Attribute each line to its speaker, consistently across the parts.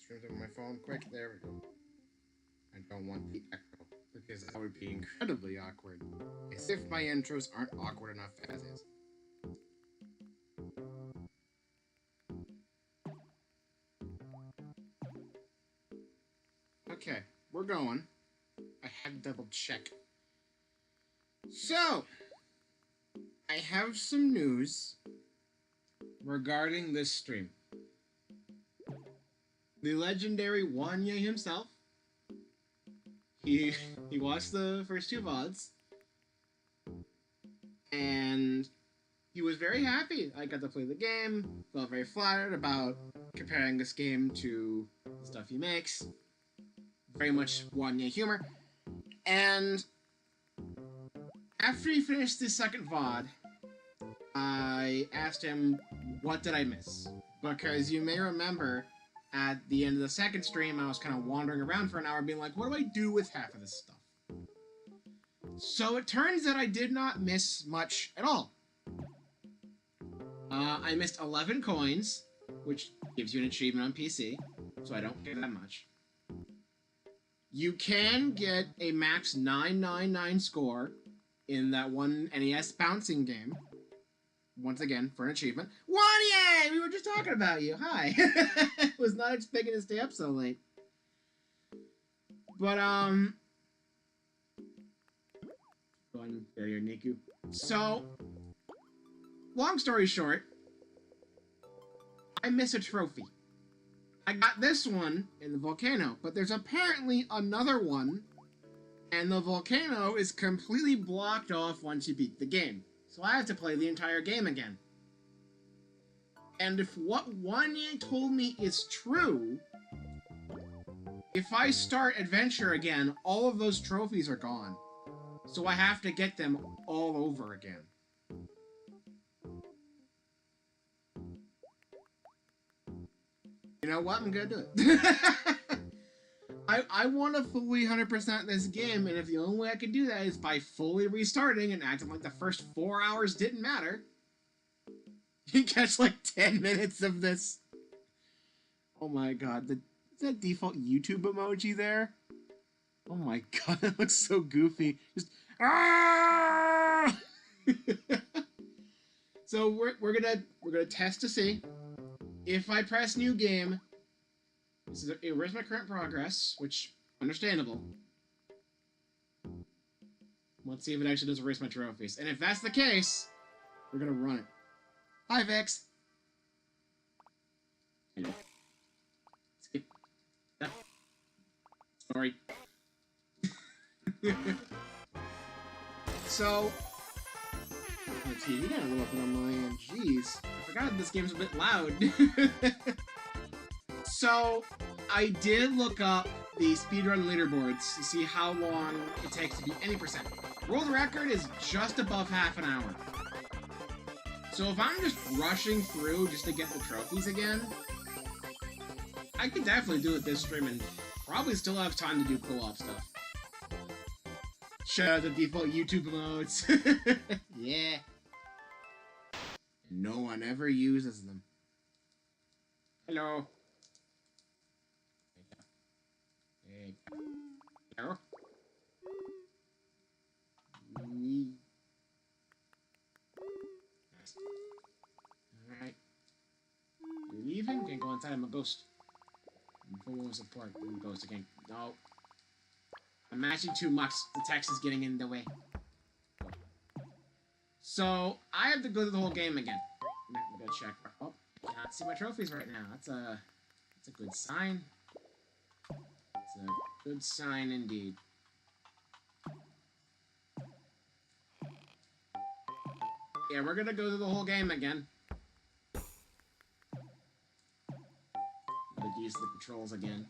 Speaker 1: stream to my phone quick. There we go. I don't want the echo because that would be incredibly awkward. As if my intros aren't awkward enough as is. Okay, we're going. I had to double check. So, I have some news regarding this stream. The legendary Wanya himself, he watched the first two VODs, and he was very happy. I got to play the game, felt very flattered about comparing this game to the stuff he makes. Very much Wanya humor. And after he finished the second VOD, I asked him, what did I miss? Because you may remember, at the end of the second stream, I was kind of wandering around for an hour being like, what do I do with half of this stuff? So it turns out I did not miss much at all. I missed 11 coins, which gives you an achievement on PC, so I don't get that much. You can get a max 999 score in that one NES bouncing game. Once again, for an achievement. Wanya! We were just talking about you. Hi. Was not expecting to stay up so late. But, go on, there, Niku. So, long story short, I miss a trophy. I got this one in the volcano, but there's apparently another one, and the volcano is completely blocked off once you beat the game. So I have to play the entire game again. And if what Wanya told me is true, if I start Adventure again, all of those trophies are gone. So I have to get them all over again. You know what? I'm gonna do it. I want to fully 100% this game, and if the only way I can do that is by fully restarting and acting like the first 4 hours didn't matter, you catch like 10 minutes of this. Oh my god, is that default YouTube emoji there? Oh my god, it looks so goofy. Just ah! So we're gonna test to see if I press new game. This is erase my current progress, which understandable. Let's see if it actually does erase my trophies, and if that's the case, we're gonna run it. Hi, Vex. Skip. Sorry. So, my TV got a little bit on my end. Jeez, I forgot this game's a bit loud. So, I did look up the speedrun leaderboards to see how long it takes to beat any percent. World record is just above half an hour. So if I'm just rushing through just to get the trophies again, I could definitely do it this stream and probably still have time to do co-op stuff. Shout out the default YouTube emotes. Yeah. No one ever uses them. Hello. Hello. Alright. You're leaving? Can't go inside, I'm a ghost. I'm full support. I'm a ghost again. No. I'm matching too much. The text is getting in the way. So, I have to go through the whole game again. I'm gonna check. Oh, I cannot see my trophies right now. That's a good sign. It's a good sign indeed. Yeah, we're gonna go through the whole game again. Gotta use the controls again.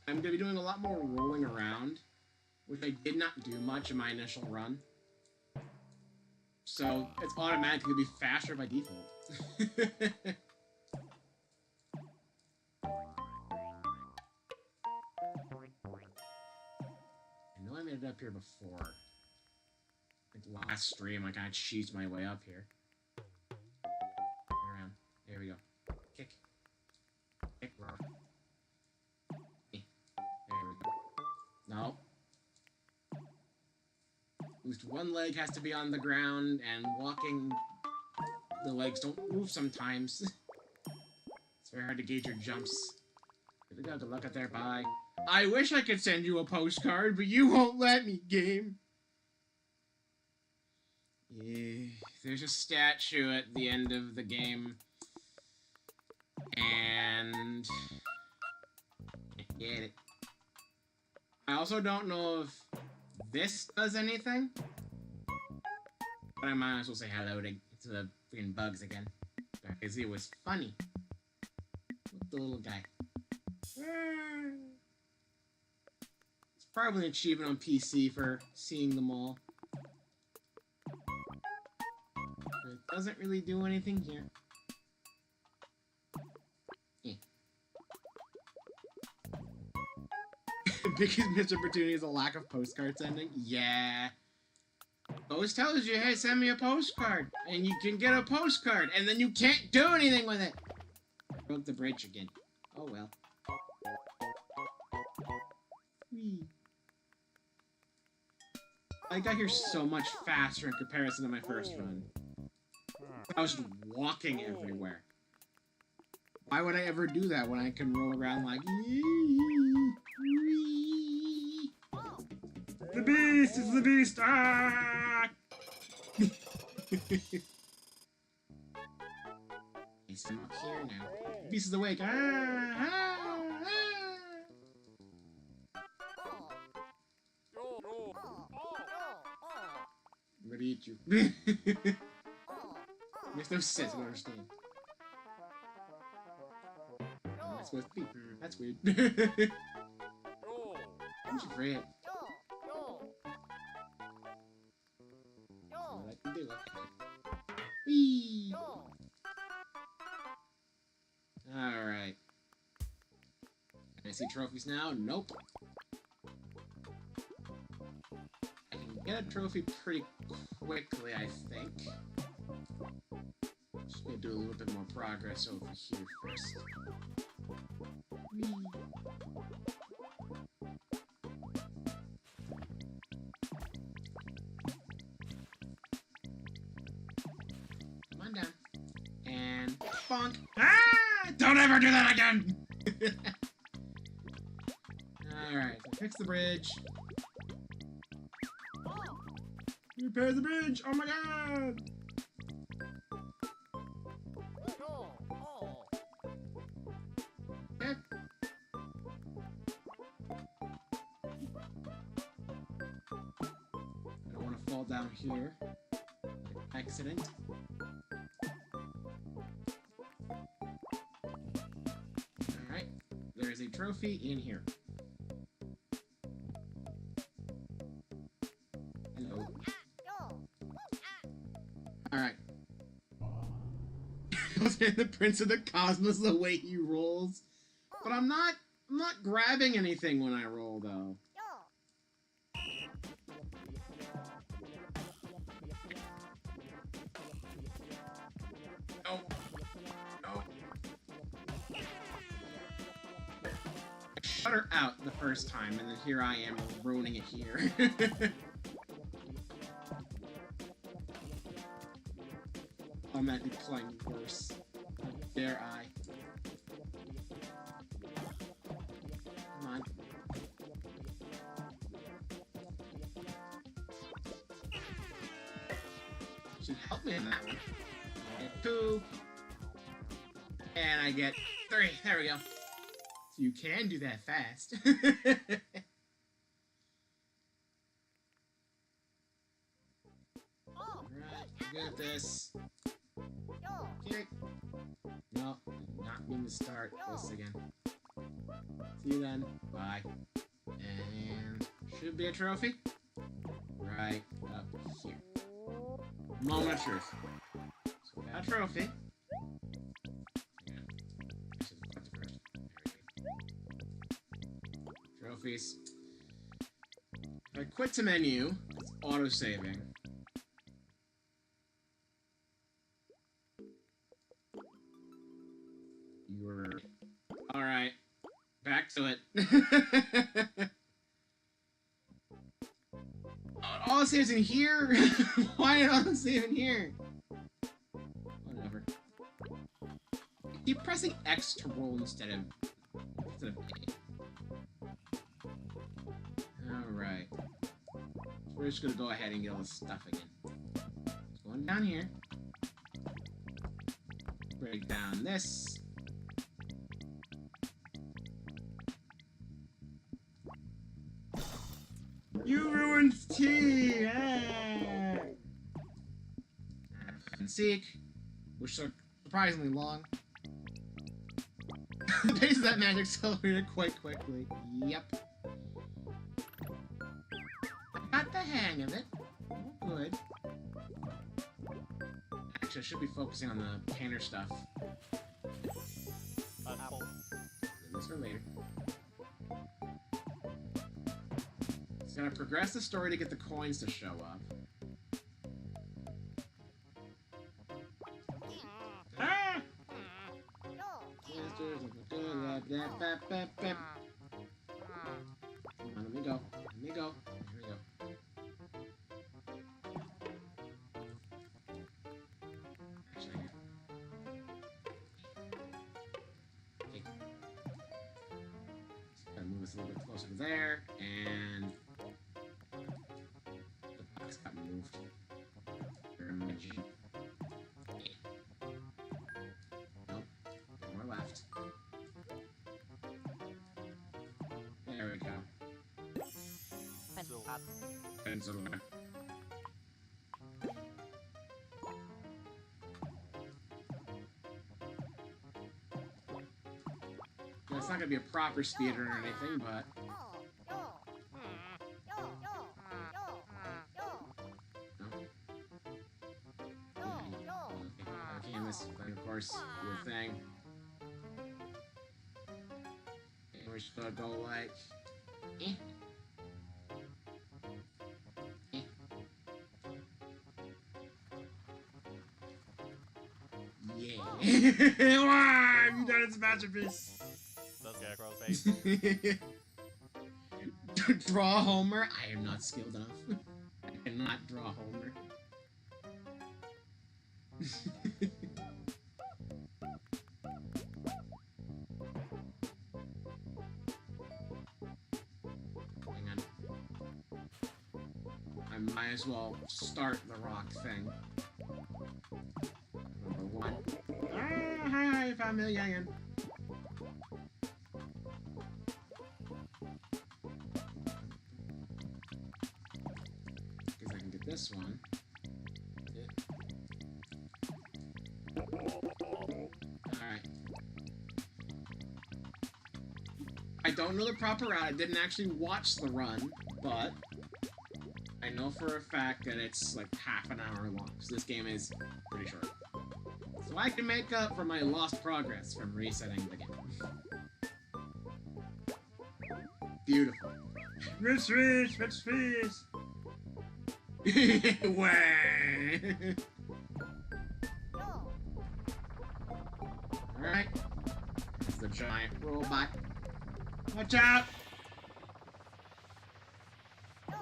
Speaker 1: I'm gonna be doing a lot more rolling around, which I did not do much in my initial run. So, it's automatically gonna be faster by default. I know I made it up here before. Like last stream, I kind of cheated my way up here. Around. There we go. No. At least one leg has to be on the ground, and walking, the legs don't move sometimes. It's very hard to gauge your jumps. Good luck out there, bye. I wish I could send you a postcard, but you won't let me, game. Yeah, there's a statue at the end of the game. And I get it. I also don't know if this does anything. But I might as well say hello to the freaking bugs again. Because it was funny. With the little guy. It's probably an achievement on PC for seeing them all. But it doesn't really do anything here. Biggest missed opportunity is a lack of postcard sending. Yeah. Always tells you, hey, send me a postcard. And you can get a postcard. And then you can't do anything with it. I broke the bridge again. Oh, well. Whee. I got here so much faster in comparison to my first run. I was just walking everywhere. Why would I ever do that when I can roll around like... The beast is the beast! Ah! He's from up here now. The beast is awake. Ah! Ah! Ah! I'm gonna eat you. Makes no sense, I don't understand. That's supposed to be. That's weird. I'm just afraid. All I can do. Whee! Alright. Can I see trophies now? Nope. I can get a trophy pretty quickly, I think. Just gonna do a little bit more progress over here first. Whee! Come on down. And bonk. Ah! Don't ever do that again! Alright, so fix the bridge. Repair the bridge! Oh my god! Okay. I don't want to fall down here. Accident. Alright, there is a trophy in here. Hello. Alright. The Prince of the Cosmos, the way he rolls. But I'm not grabbing anything when I roll, though. No. No. I shut her out the first time, and then here I am ruining it here. I'm actually playing worse. How dare I? Come on. Should help me in that one. I get 2. And I get 3. There we go. So you can do that fast. Alright, good at this. Okay. No, did not mean to start this again. See you then. Bye. And should be a trophy. Right up here. Moment of truth. So got a trophy. Trophies. If I quit to menu, it's auto-saving. Alright. Back to it. autosaves in here? Why did autosave in here? Whatever. Keep pressing X to roll instead of A. Alright. We're just gonna go ahead and get all this stuff again. Going down here. Break down this. You ruined tea! Ah. And seek, which took surprisingly long. The pace of that magic accelerated quite quickly. Yep. I got the hang of it. Oh, good. Actually, I should be focusing on the painter stuff. This for later. It's gonna progress the story to get the coins to show up. Ah! Come on, let me go. Let me go. Here we go. Actually, okay. Gotta move this a little bit closer to there, and the box got moved. Nope. More left. There we go. Pencil. It's not gonna be a proper speedrun or anything, but this thing, of course, your thing. And we're just gonna go like Yeah. Wow, you done its masterpiece. Draw Homer? I am not skilled enough. I cannot draw Homer. Hang on. I might as well start the rock thing. Number one. Ah, hi, familiar. Because I can get this one. Alright. I don't know the proper route. I didn't actually watch the run, but I know for a fact that it's like half an hour long. So this game is pretty short. So I can make up for my lost progress from resetting the game. Beautiful. Rich fish, rich fish. Way. Alright. It's the giant robot. Watch out! I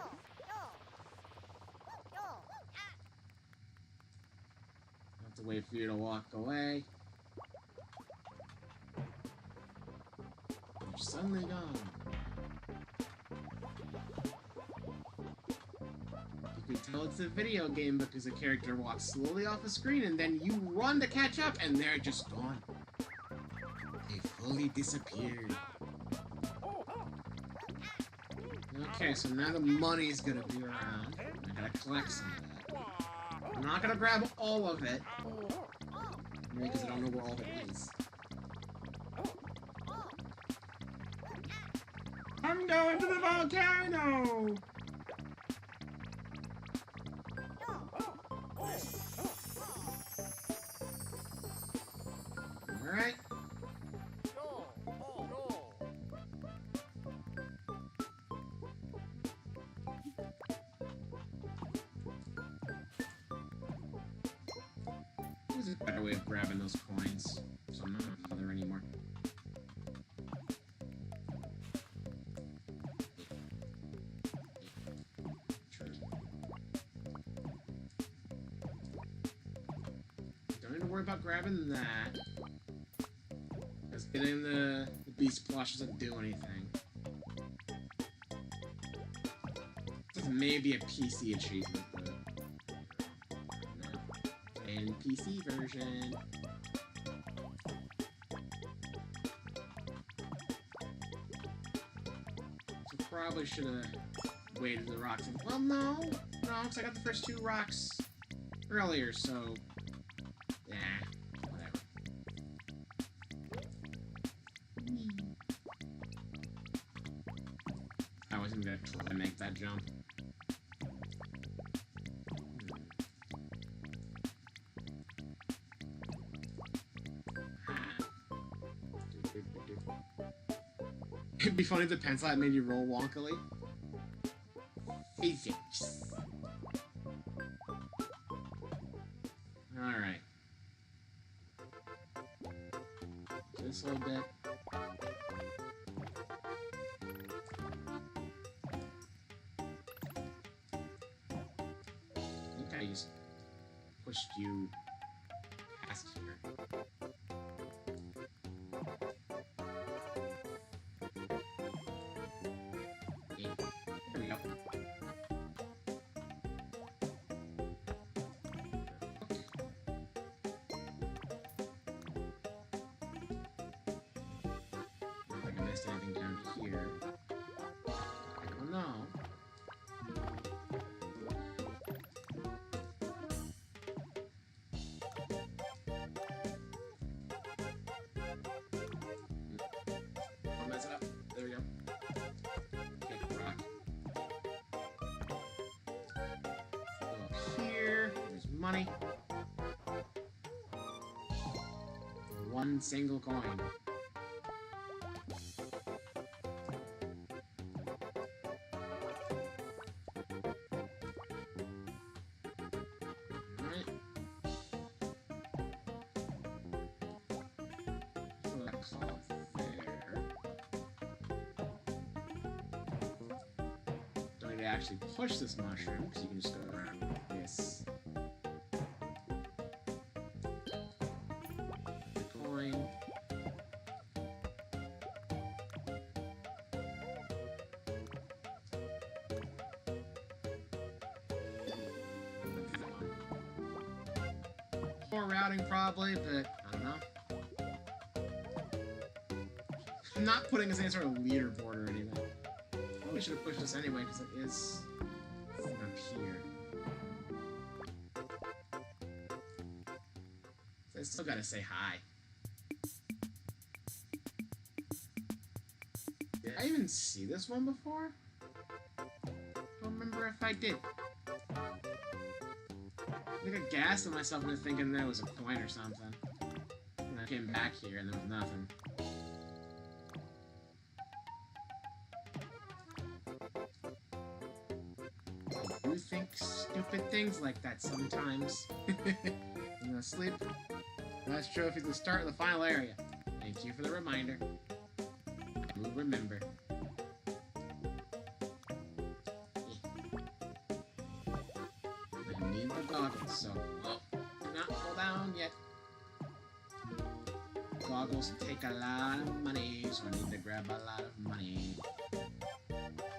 Speaker 1: have to wait for you to walk away. You're suddenly gone. You can tell it's a video game because the character walks slowly off the screen and then you run to catch up and they're just gone. They fully disappeared. Okay, so now the money's gonna be around. I gotta collect some of that. I'm not gonna grab all of it. Because I don't know where all of it is. I'm going to the volcano! Alright. There's a better way of grabbing those coins, so I'm not gonna bother anymore. worry about grabbing that. Because getting the beast plush doesn't do anything. This may be a PC achievement, but no. And PC version. So probably should have waited the rocks. Well, no, because I got the first 2 rocks earlier, so yeah, whatever. I wasn't gonna try to make that jump. It'd be funny if the pencil had made you roll wonkily. Physics. Alright. This little bit. I think I just pushed you past here. Okay, there we go. Anything down here. Oh no. I'll mess it up. There we go. Okay, rock. Go up here. There's money. 1 single coin. Don't need to actually push this mushroom, because you can just go around like this. The coin. Poor routing probably, but I don't know. I'm not putting us any sort of leaderboard or anything. Probably should have pushed this anyway, because it is up here. So I still gotta say hi. Did I even see this one before? Don't remember if I did. I think I gassed myself into thinking that it was a coin or something. And I came back here and there was nothing. I do think stupid things like that sometimes. I'm gonna sleep. Last trophy at the start of the final area. Thank you for the reminder. I will remember. I need the goggles, so do not fall down yet. Goggles take a lot of money, so I need to grab a lot of money.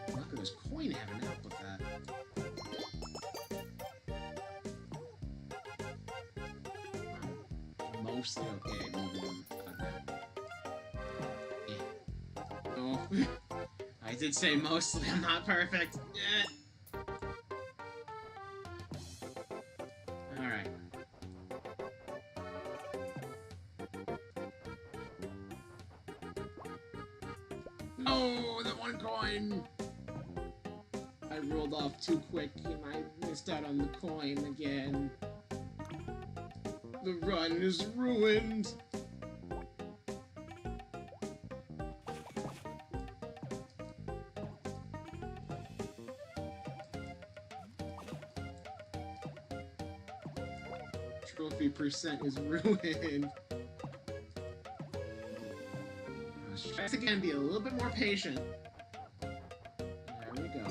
Speaker 1: Look at this coin having help with that. Mostly okay. Yeah. Oh, I did say mostly. I'm not perfect. Yeah. All right. No, the 1 coin. I rolled off too quick, and I missed out on the coin again. The run is ruined. Trophy percent is ruined. Let's try this again, be a little bit more patient. There we go.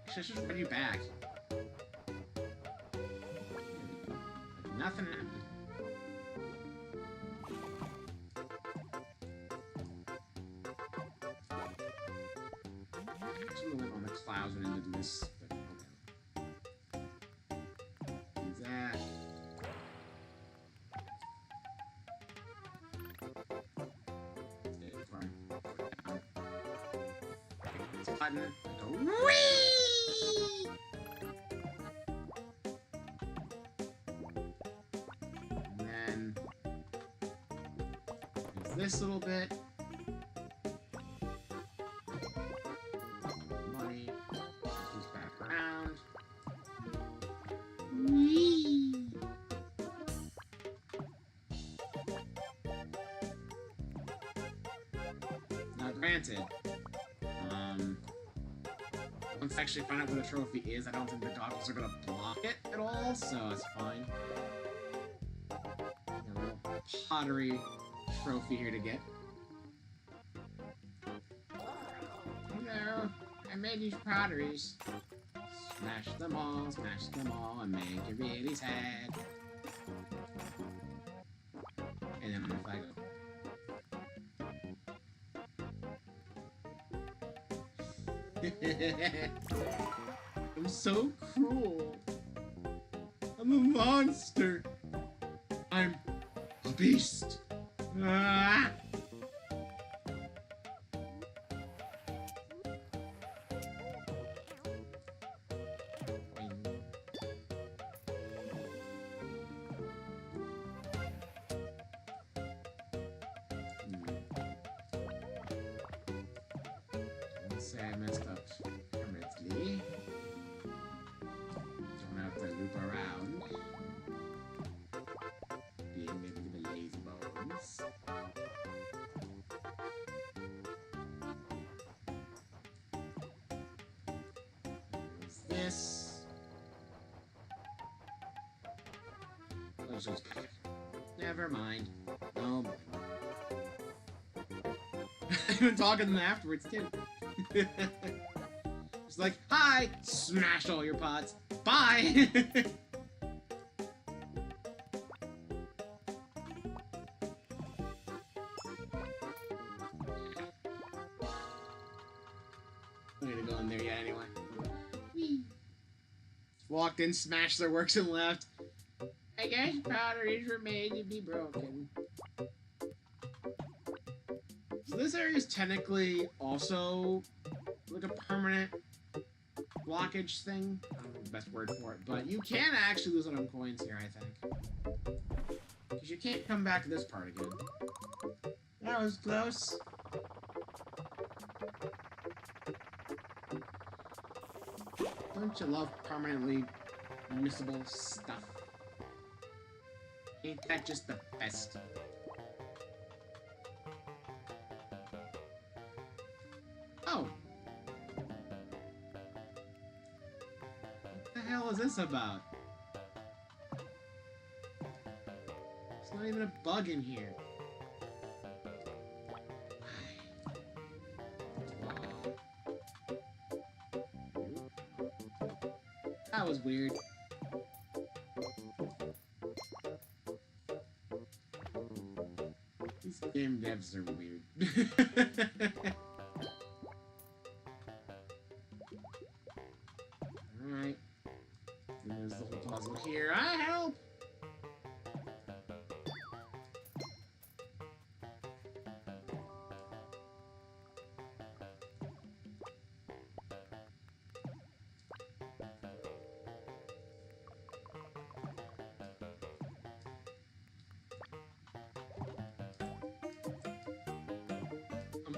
Speaker 1: Actually, I should run you back. Nothing happened. Actually, went on the clouds when I did this. But okay. Do that. Button. Go whee! And then there's this little bit. Money. Goes back around. Whee! Now granted, once I actually find out where the trophy is, I don't think the goggles are gonna block it at all, so it's fine. A little pottery trophy here to get. Hello, I made these potteries. Smash them all, and make it really sad. And then I'm gonna flag up. I'm so cruel. I'm a monster. I'm a beast. Ah! Let's say I messed up permanently. Don't have to loop around. Being maybe the lazy bones. There's this. Let's just never mind. No. I've been talking to them afterwards too. It's like, hi! Smash all your pots. Bye! I'm gonna go in there yet anyway. Whee. Walked in, smashed their works, and left. I guess potteries were made to be broken. So this area is technically also like a permanent blockage thing. I don't know the best word for it, but you can actually lose out on coins here, I think. Because you can't come back to this part again. That was close. Don't you love permanently missable stuff? Ain't that just the best? Oh. What the hell is this about? There's not even a bug in here. That was weird. These game devs are weird. Alright. There's the whole puzzle here. I help!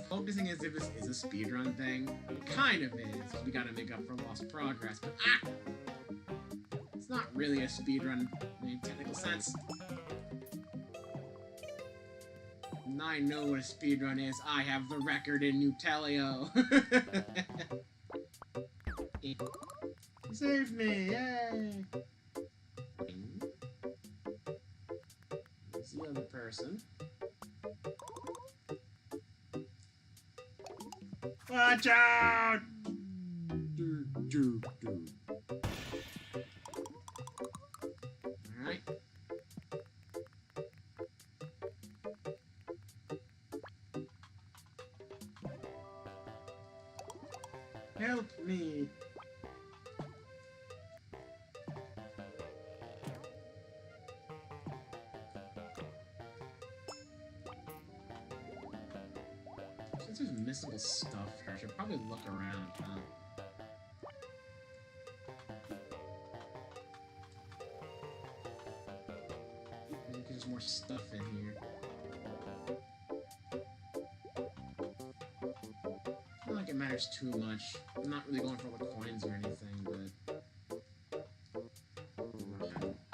Speaker 1: Focusing as if this is a speedrun thing. It kind of is, because we gotta make up for lost progress, but it's not really a speedrun in a technical sense. And I know what a speedrun is. I have the record in Nutelio. Save me, yay! There's the other person. Watch out! Alright. Help me. Since there's missable stuff here, I should probably look around, huh? Maybe there's more stuff in here. Not like it matters too much. I'm not really going for the coins or anything, but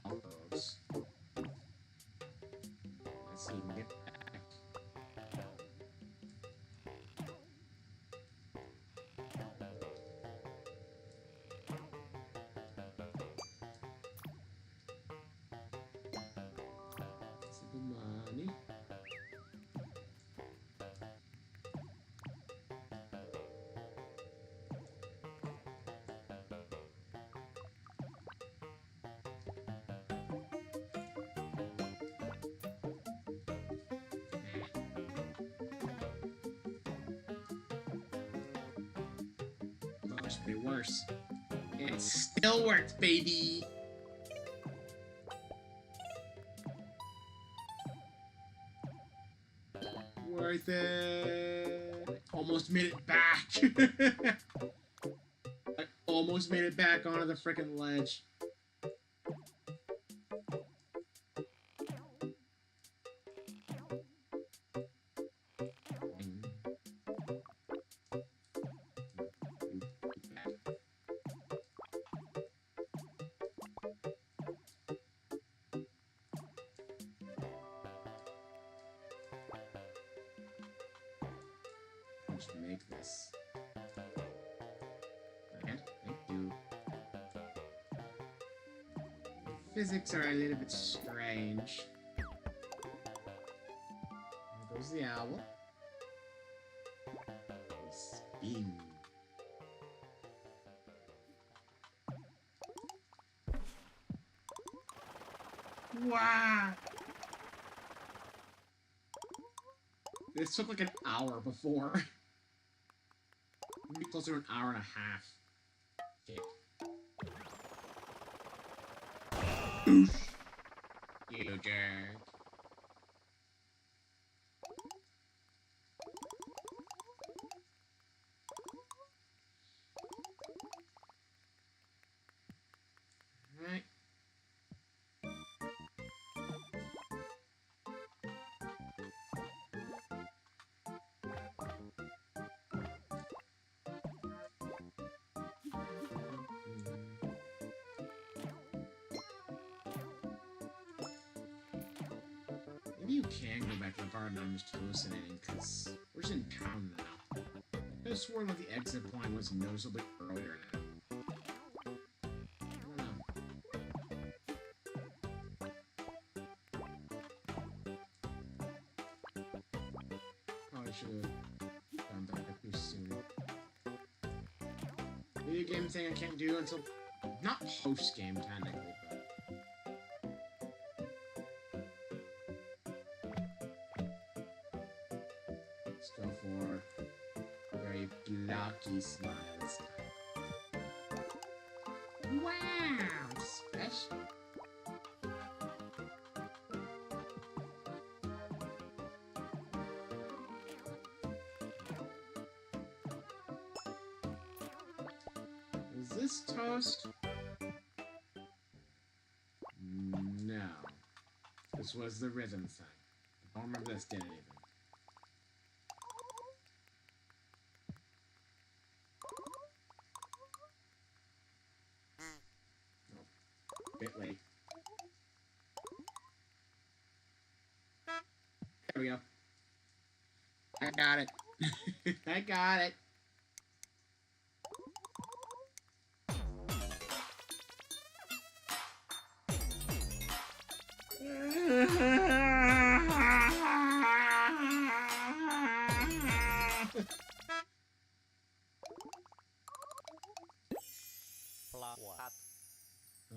Speaker 1: all those. Let's see if we can get back. Let's see the money. It's pretty worse. It still works, baby! Worth it! Almost made it back! I almost made it back onto the frickin' ledge. Just make this. And thank you. Physics are a little bit strange. There goes the owl. Spin. Wow! This took like an hour before. Maybe closer to an hour and a half. Okay. Oof. You jerk. Alright. Maybe you can go back to the garden. I'm just hallucinating, because we're just in town now. I could have sworn that the exit point was noticeably earlier now. I don't know. Probably should have done that too soon. Video game thing I can't do until... not post-game, technically, but... let's go for a very blocky smile this time. Wow! Special! Is this toast? No. This was the rhythm thing. I don't remember this did anything. Bit late. There we go. I got it. I got it.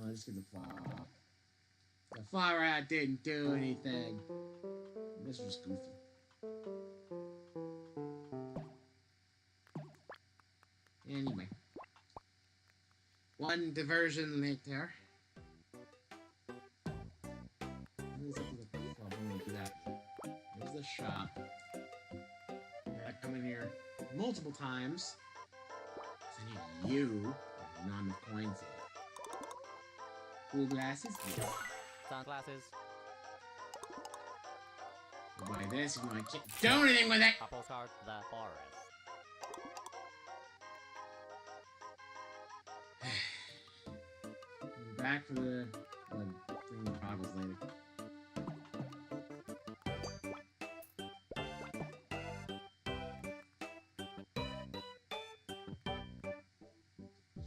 Speaker 1: Oh, let's get the flower. The flower hat didn't do anything. This was goofy. Anyway. One diversion later. There's the shop. I come in here multiple times. I need you. Not enough coins yet. Cool glasses? Yes.
Speaker 2: Sunglasses.
Speaker 1: You buy this, you know I can't do anything with it!
Speaker 2: A postcard. The forest.
Speaker 1: Back for the thing the goggles later.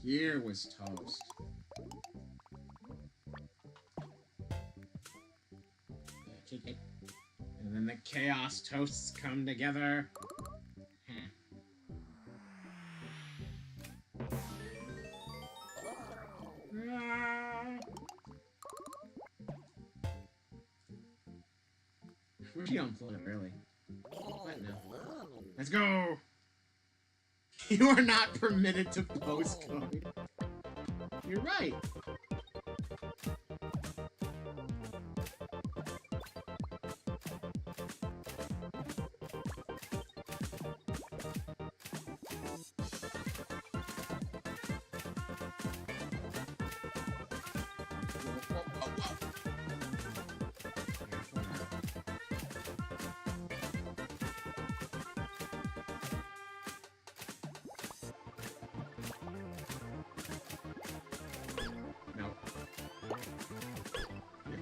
Speaker 1: Here was toast. And then the chaos toasts come together. Wish you unplugged it early. What now? Let's go! You are not permitted to postcode. You're right.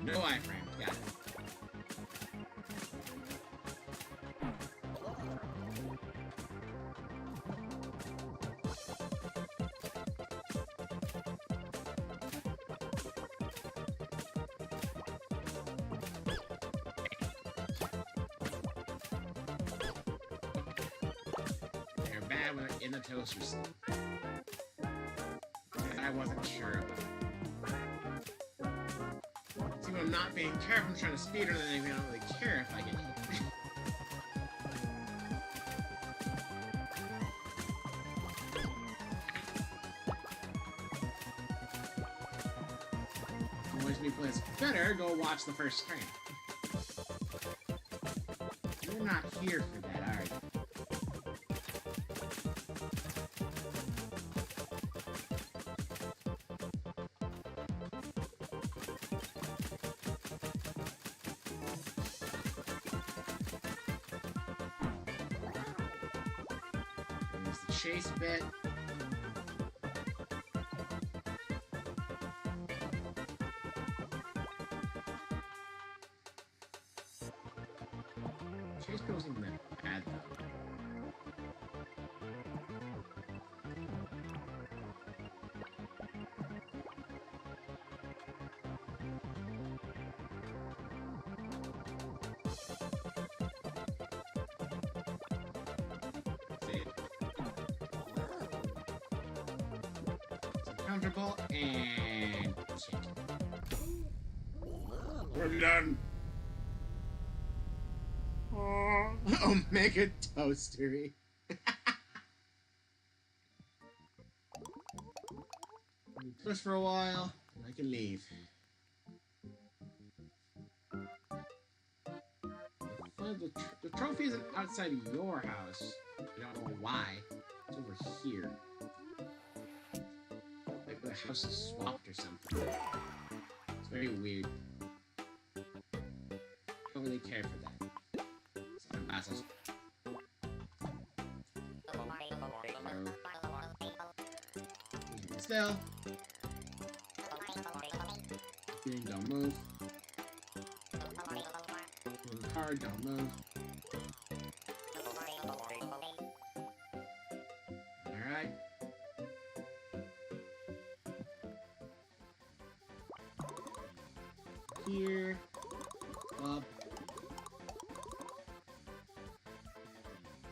Speaker 1: No iframe. Got it. They're bad when they're in the toasters. I wasn't sure about it. See, when I'm not being careful, I'm trying to speed her, and then I don't really care if I get hit. Always me plays better, go watch the first screen. You're not here for that, are you? Chase bit. Chase bit wasn't that bad though. Comfortable and shit. We're done. Omega Toastery. Push for a while, and I can leave. The trophy isn't outside of your house. I don't know why. It's over here. Like the house is swapped or something. It's very weird. Don't really care for that. Sunglasses. Still. Don't move. Moving hard, don't move. Alright. Here. Up.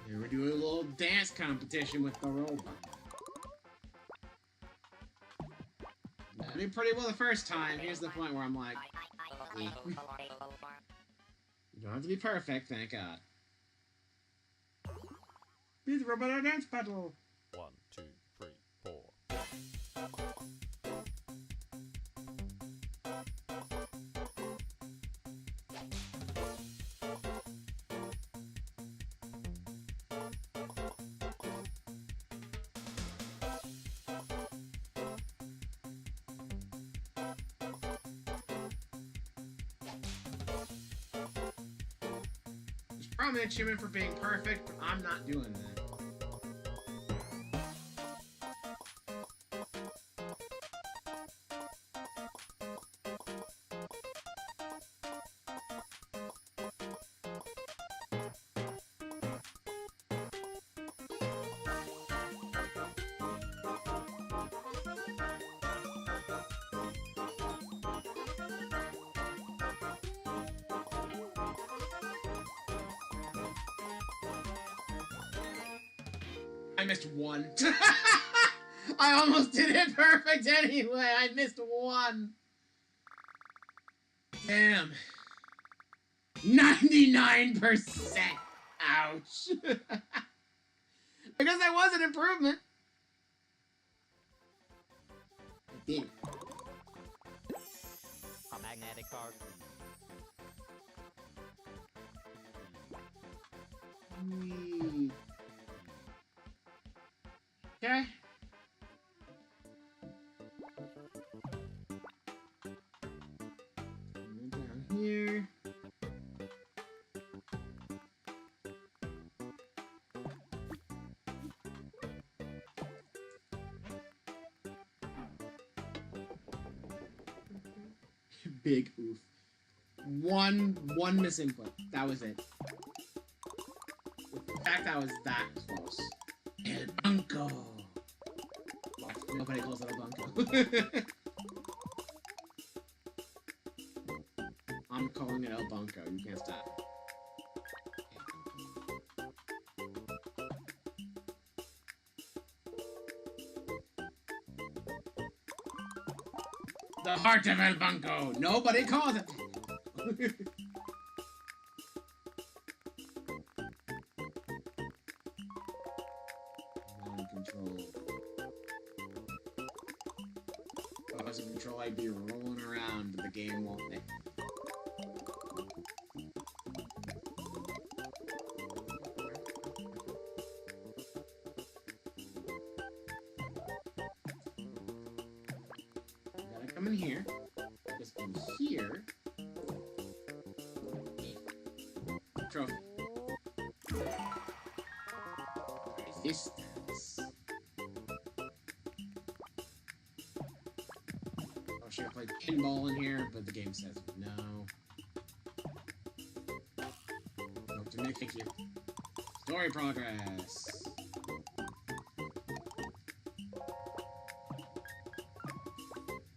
Speaker 1: Here we're doing a little dance competition with the robot. I did pretty well the first time. Here's the point where I'm like, you don't have to be perfect, thank God. Be the robot dance battle.
Speaker 2: 1, 2, 3.
Speaker 1: Probably an achievement for being perfect, but I'm not doing that. I missed one. I almost did it perfect anyway. I missed one. Damn. 99%. Ouch. I guess that was an improvement. I did it.
Speaker 2: A magnetic card.
Speaker 1: Whee. Okay. Down here. Big oof. One misinput. That was it. The fact that was that close. El Bunko. Well, nobody calls it a Bunko. I'm calling it El Bunko. You can't stop. The heart of El Bunko. Nobody calls it. Control. If I was in control, I'd be rolling around, but the game won't let me. Gotta come in here. Just in here. Trophy. Resistance. Oh, should I play pinball in here? But the game says no. Oh, thank you. Story progress.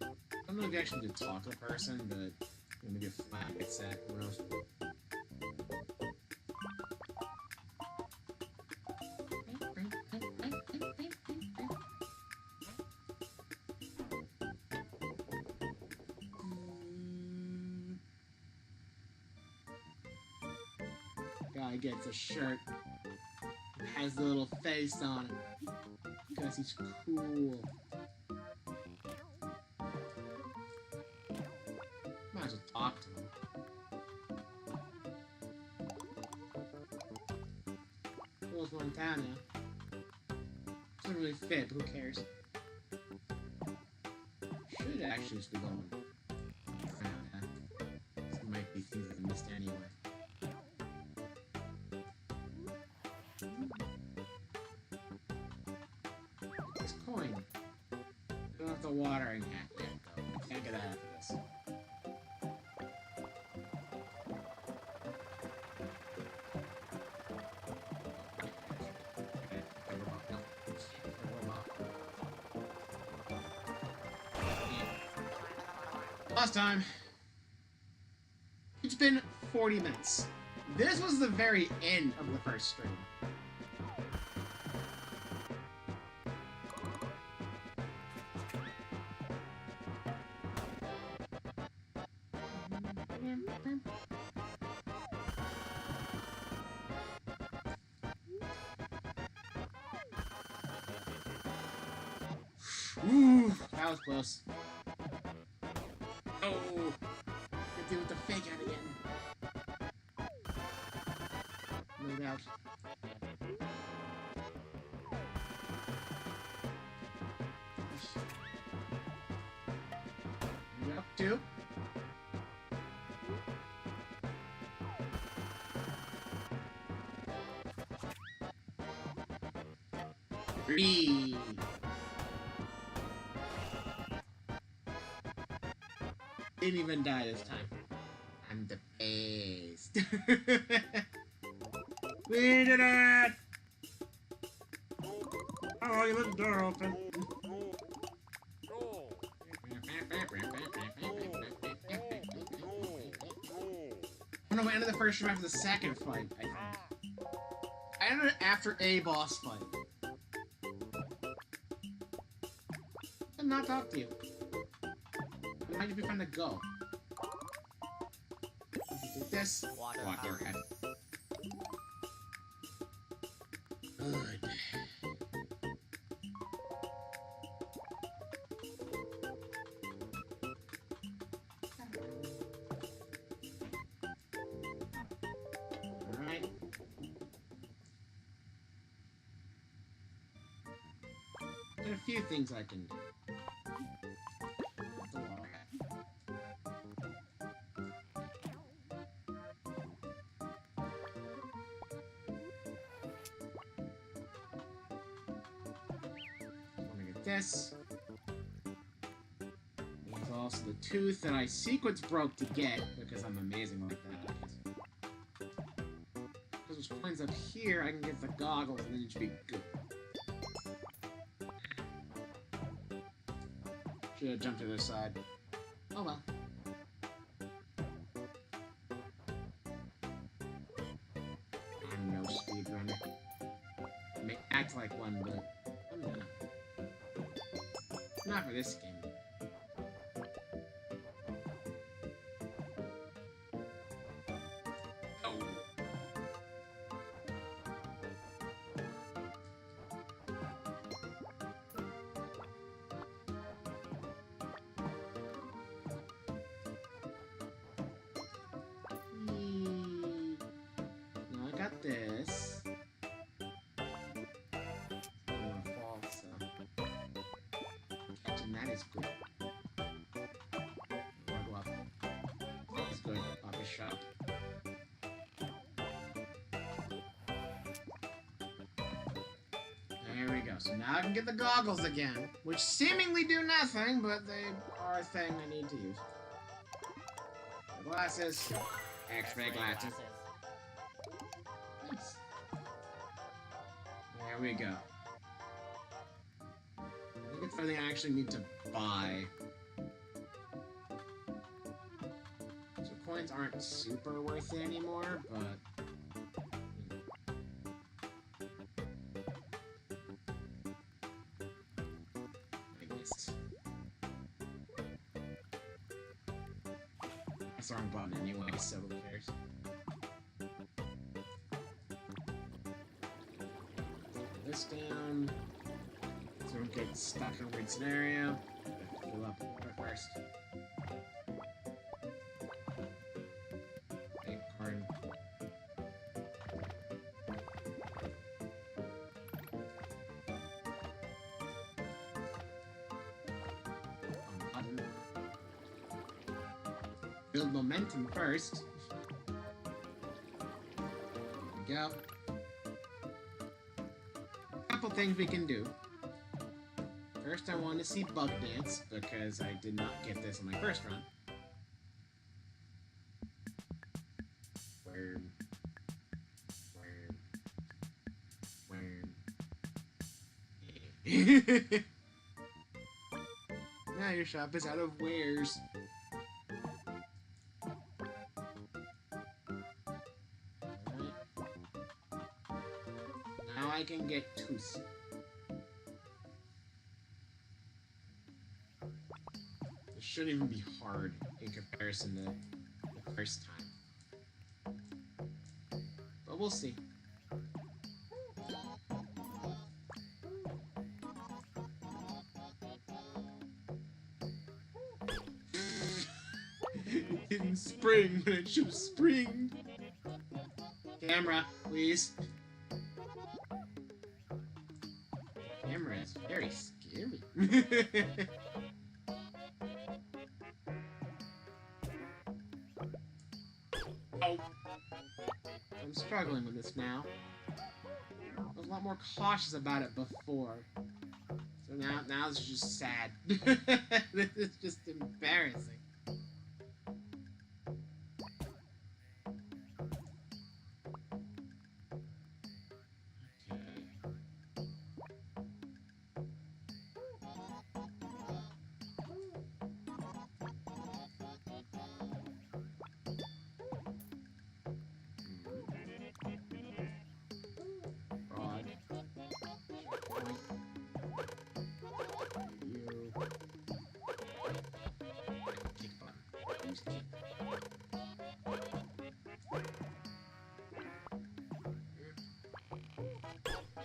Speaker 1: I don't know if you actually need to talk to the person, but maybe a flag gets set. Who knows? Guy gets a shirt that has the little face on it because he's cool. Might as well talk to him. Coolest one in town now. Doesn't really fit, but who cares? Should actually just be going. This might be things that I missed anyway. This coin. I don't have the watering hat yet, though. I can't get out of this. Last time. It's been 40 minutes. This was the very end of the first stream. Ooh, that was close. Oh, could do with the fake out again. No doubt. You up to? 3. Didn't even die this time. I'm the best. We did it! Oh, you left the door open. Oh no, we ended the first room after the second fight, I think. I ended it after a boss fight. Did not talk to you. Where might be trying to go? Do this.
Speaker 2: Water
Speaker 1: head. Good. Alright. There are a few things I can do. This. There's also the tooth that I sequence broke to get because I'm amazing like that. Because there's coins up here, I can get the goggles and then it should be good. Should have jumped to the other side. Oh well. I'm no speedrunner. I may act like one, but I'm not. Not for this game. Oh. Now I got this. That is good. Go up. That's good. Up a shop. There we go. So now I can get the goggles again, which seemingly do nothing, but they are a thing I need to use. The glasses. X-ray glasses. Nice. There we go. It's something I actually need to buy. So coins aren't super worth it anymore, but I guess that's the wrong button anyway, so who cares? Put this down. So we don't get stuck in a weird scenario. Fill up water first. Acorn. Button. Build momentum first. There we go. Couple things we can do. First, I want to see Bug Dance, because I did not get this on my first run. Worm. Now your shop is out of wares. Alright. Now I can get tooth. Shouldn't even be hard in comparison to the first time. But we'll see. It didn't spring when it should have springed. Camera, please. Camera is very scary. Oh. I'm struggling with this now. was a lot more cautious about it before. So now it's just sad. This is just embarrassing.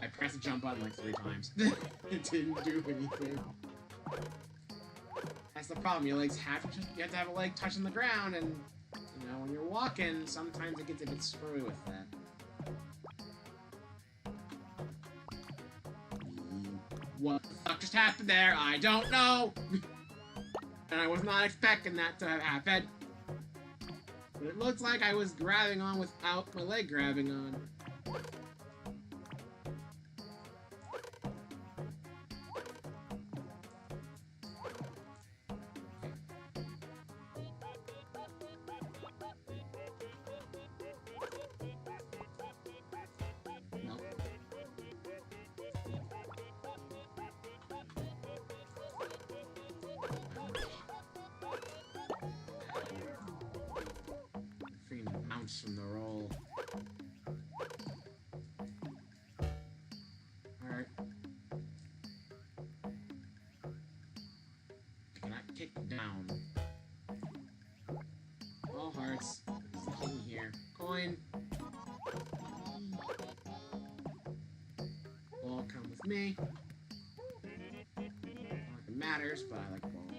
Speaker 1: I pressed the jump button like 3 times. It didn't do anything. That's the problem. Your legs have to have a leg touching the ground, and you know when you're walking, sometimes it gets a bit screwy with that. What the fuck just happened there? I don't know. And I was not expecting that to have happened. But it looks like I was grabbing on without my leg grabbing on. From the roll. Alright. Can I kick down? All hearts. There's a here. Coin. Ball come with me. Not like it matters, but I like the ball.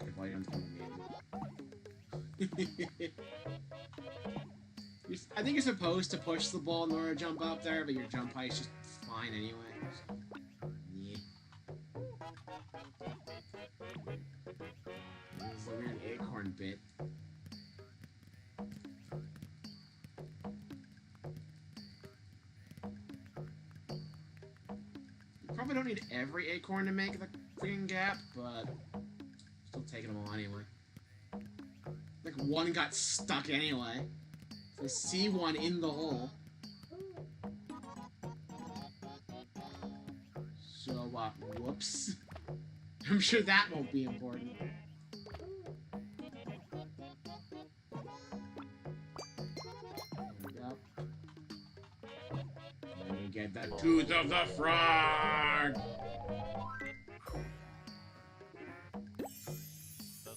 Speaker 1: Okay, ball, you don't come with me. I think you're supposed to push the ball in order to jump up there, but your jump height's just fine anyway. Yeah. This is a weird acorn bit. You probably don't need every acorn to make the freaking gap, but still taking them all anyway. Like, one got stuck anyway. So I see one in the hole. So, whoops. I'm sure that won't be important. There we go. And we get the tooth of the frog!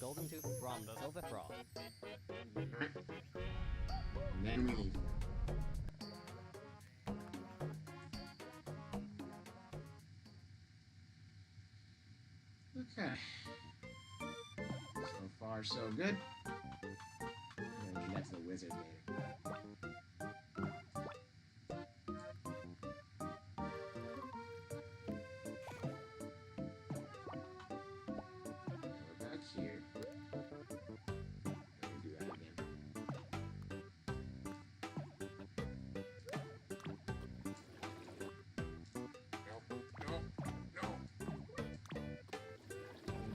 Speaker 2: Golden tooth from the silver frog.
Speaker 1: Alright. And then we leave. Okay. So far, so good. Maybe that's the wizard later. We're back here. Do that again. No.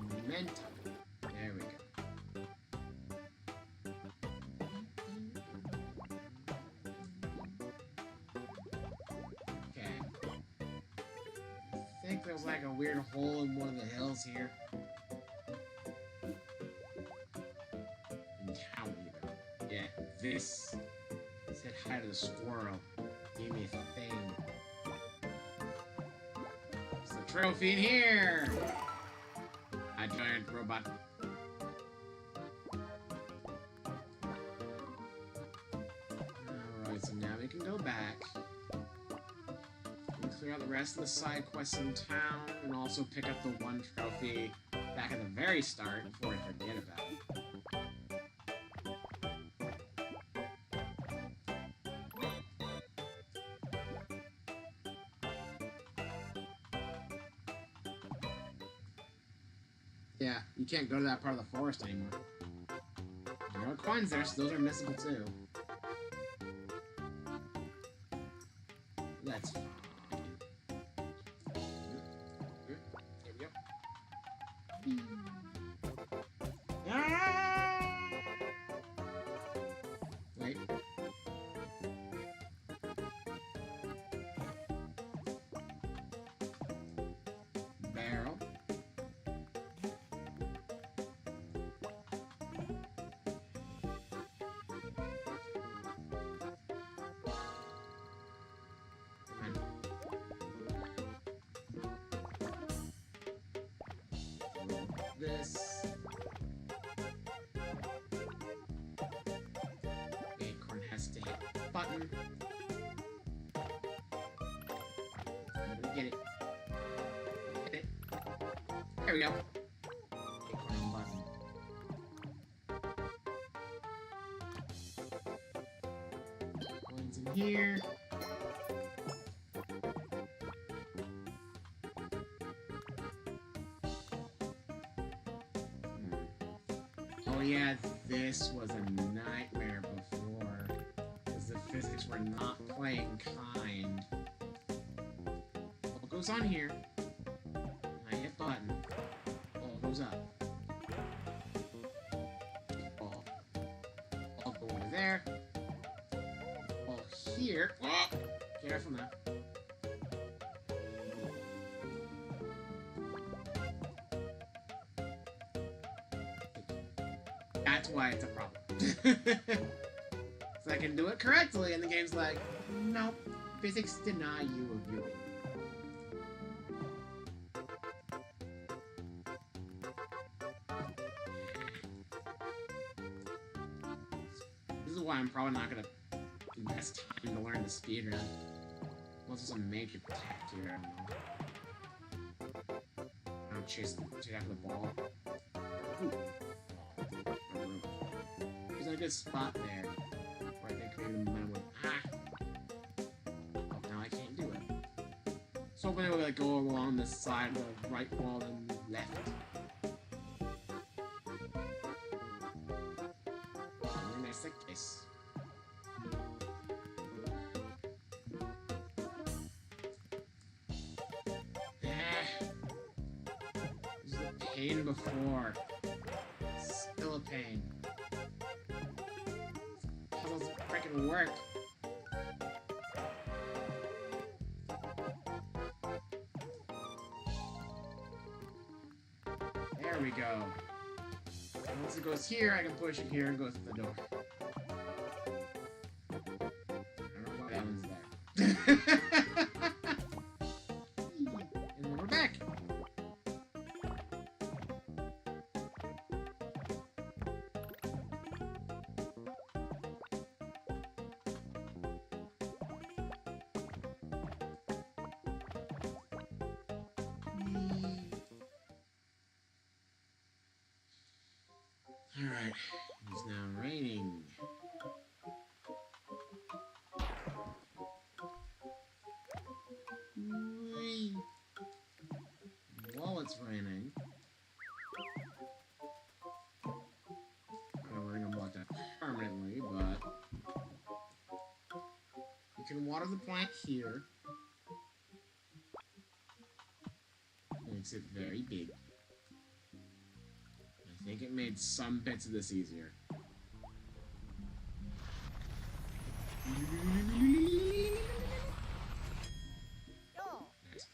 Speaker 1: Momentum. There we go. Okay. I think there's like a weird hole in one of the hills here. In town, even. Yeah, this. Said hi to the squirrel. Gave me a thing. It's the trophy in here! A giant robot. Alright, so now we can go back. And clear out the rest of the side quests in town, and also pick up the one trophy back at the very start before I forget about it. Yeah, you can't go to that part of the forest anymore. There are coins there, so those are missable too. this. Acorn has to hit the button. I'm gonna get it. Hit it. There we go. Acorn button. One's in here. Oh yeah, this was a nightmare before, because the physics were not playing kind. What goes on here? I hit button. Ball goes up. Ball. Ball go over there. Ball here. Oh! Careful now. That's why it's a problem. So I can do it correctly, and the game's like, nope, physics deny you of viewing. This is why I'm probably not gonna invest time to learn the speedrun. Unless there's a major protect here, I don't know. I don't chase after the ball. Ooh. There's a good spot there where I think maybe the momentum would. Oh, now I can't do it. So hopefully it would like go along the side of the right wall and left. Very nice that case. This is a pain before. Still a pain. Puzzles freaking work. There we go. And once it goes here, I can push it here and go through the door. I don't know why that one's there. And then we're back. Alright, it's now raining. Whee. While it's raining, I don't know, we're gonna block that permanently, but you can water the plant here. Makes it very big. I think it made some bits of this easier. Nice.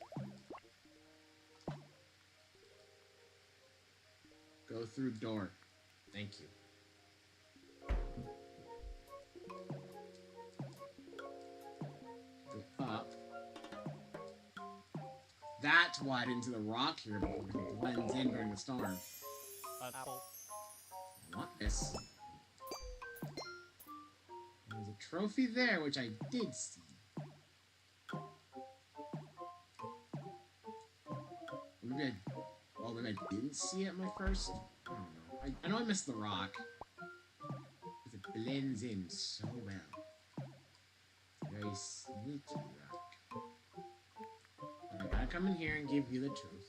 Speaker 1: Go through door. Thank you. Go up. That's why I didn't do the rock here before, because it blends in during the storm.
Speaker 2: Apple.
Speaker 1: I want this. There's a trophy there, which I did see. Maybe maybe I didn't see it my first. I don't know. I know I missed the rock. Because it blends in so well. Very sneaky rock. I gotta come in here and give you the truth.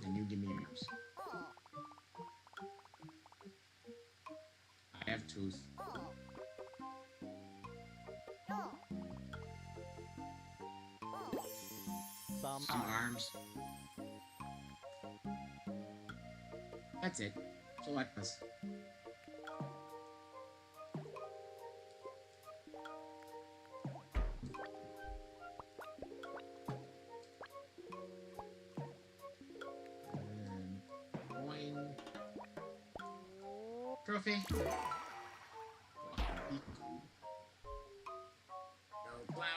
Speaker 1: And you give me yours. I have tooth.
Speaker 2: Some
Speaker 1: arms. That's it. Select this. Trophy. No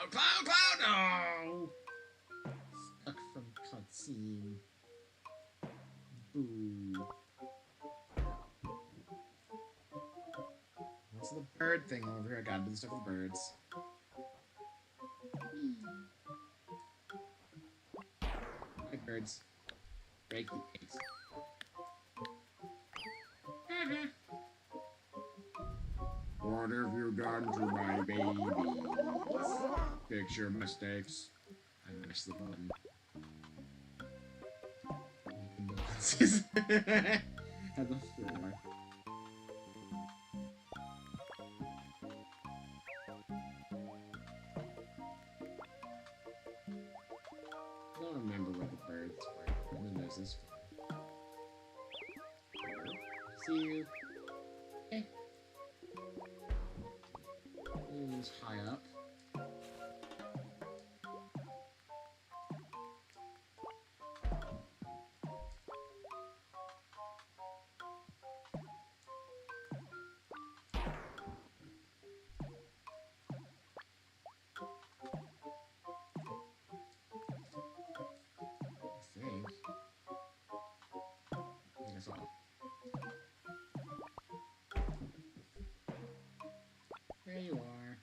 Speaker 1: cloud, no! Stuck from cutscene. bird thing over here. I gotta do the stuff with birds. Like birds. Break the eggs. What have you done to my babies? Fix your mistakes. I missed the button. At the floor. I don't remember what the birds were. I know there's this one. See you. Okay. It's high up. There you are.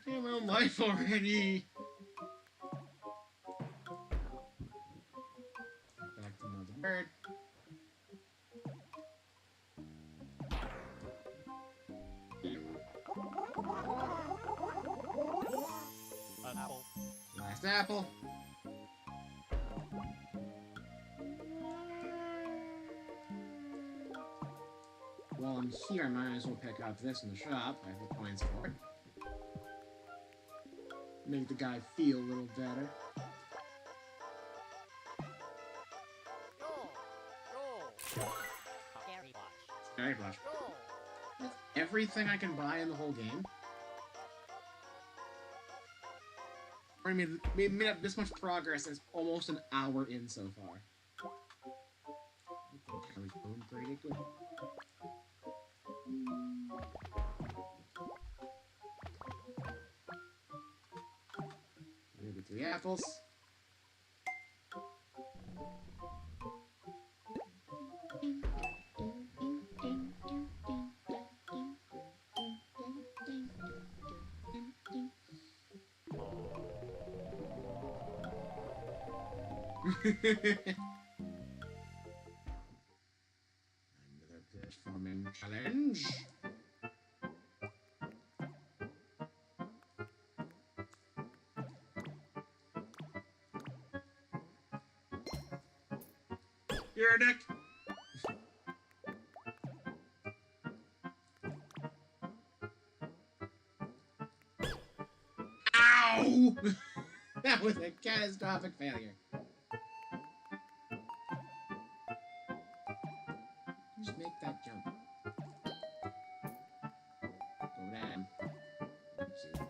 Speaker 1: Look at my life already. Back to another bird.
Speaker 2: An apple.
Speaker 1: Last apple. While I'm here, I might as well pick up this in the shop. I have the coins for it. Make the guy feel a little better. Scary Flash. That's everything I can buy in the whole game. I mean, we made up this much progress and it's almost an hour in so far. I think Harry's doing pretty good. Maybe 3 apples. Another platforming challenge. You're a dick. Ow! That was a catastrophic failure. Just make that jump. Go down. Oopsie.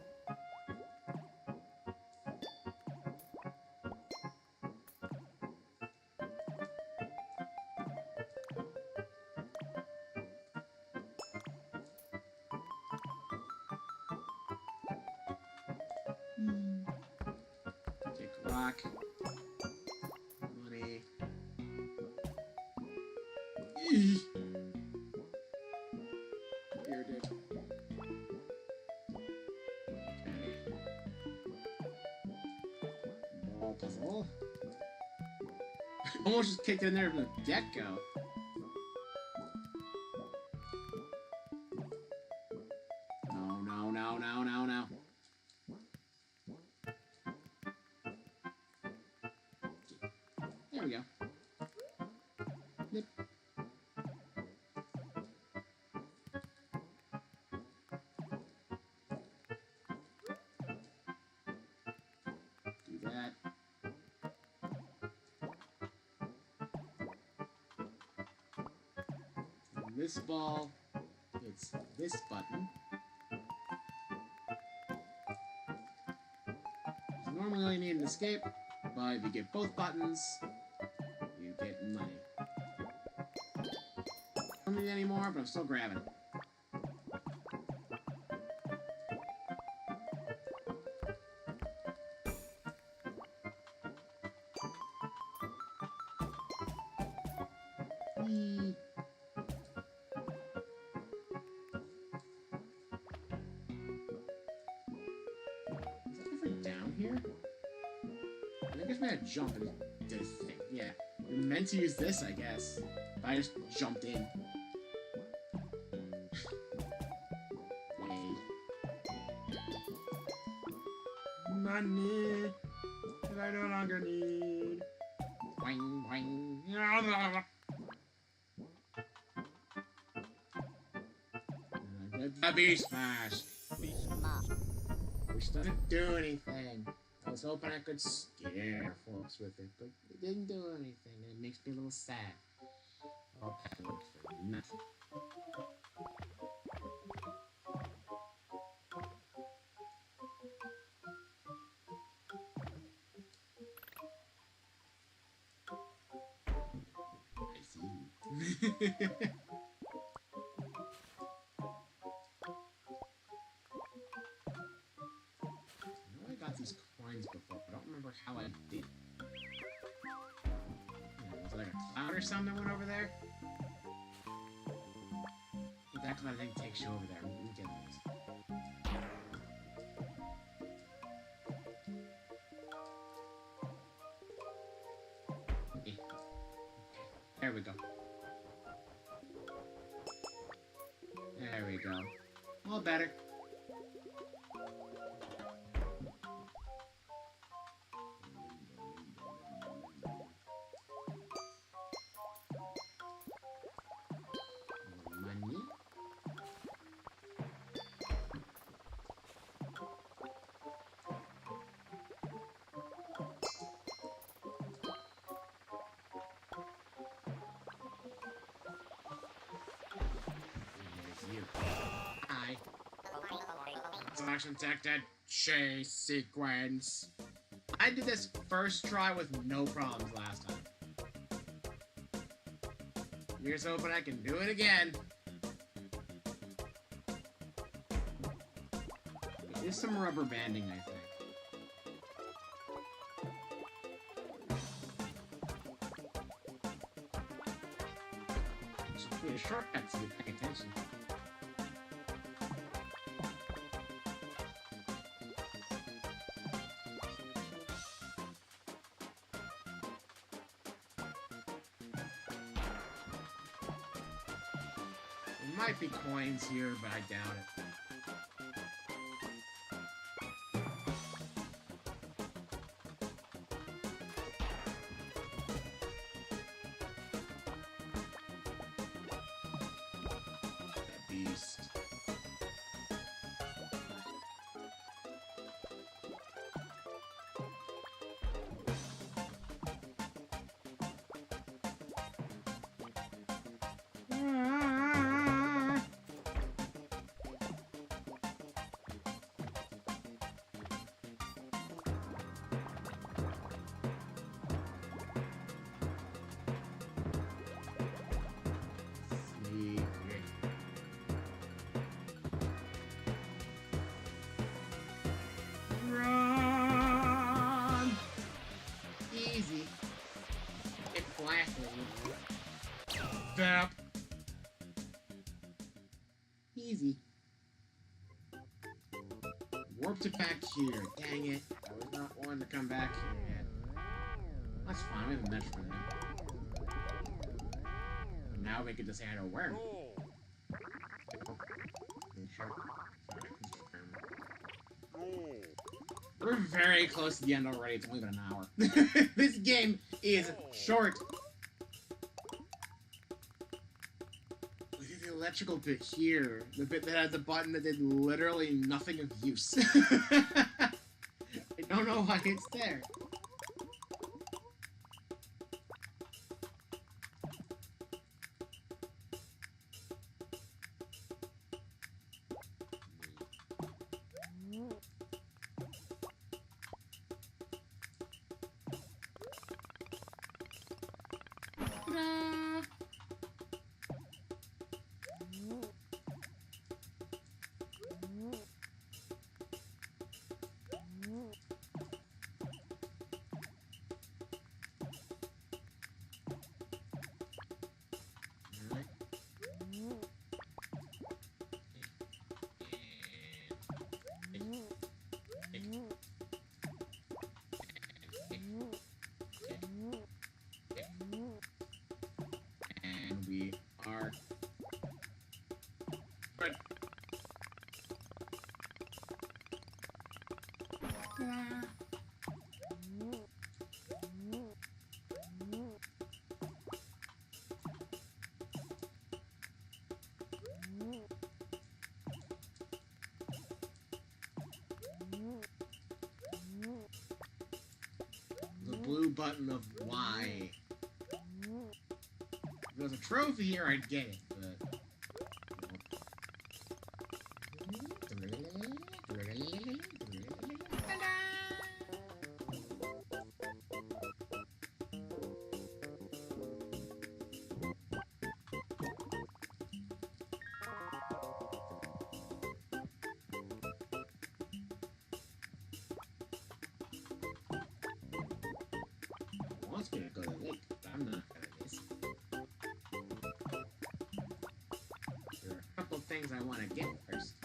Speaker 1: Take a rock. Money. Eee. Here, dude. Okay. Ball puzzle. Almost just kicked in there from the get-go. No, no, no, no, no, no. There we go. Yep. Do that. And this ball hits this button. You normally only need an escape, but if you get both buttons, you get money. I don't need any more, but I'm still grabbing. me a jump and did a thing. Yeah. You're meant to use this, I guess. But I just jumped in. Yay. Money that I no longer need. Boing, boing. The beast smash. Which doesn't do anything. I was hoping I could scare folks with it, but it didn't do anything, and it makes me a little sad. Oh, that worked for nothing. I see. These coins before, but I don't remember how I did. Was it like a cloud or something that went over there? That cloud thing takes you over there. Let me get this. Okay. There we go. There we go. All better. Hi. Selection detected. Chase sequence. I did this first try with no problems last time. Here's hoping I can do it again. There's some rubber banding, I think. Should be a shortcut so you're paying attention. There might be coins here, but I doubt it. Beast. Run! Easy. It blasted me. Vap. Easy. Warped it back here. Dang it. I was not wanting to come back here yet. That's fine. We have a mesh for that. Now we can just add a worm. We're very close to the end already. It's only been an hour. This game is short. Look at the electrical bit here. The bit that had the button that did literally nothing of use. I don't know why it's there. The blue button of Y. If there was a trophy here, I'd get it, but... wants me to go to the lake, but I'm not gonna miss. There are a couple things I want to get first.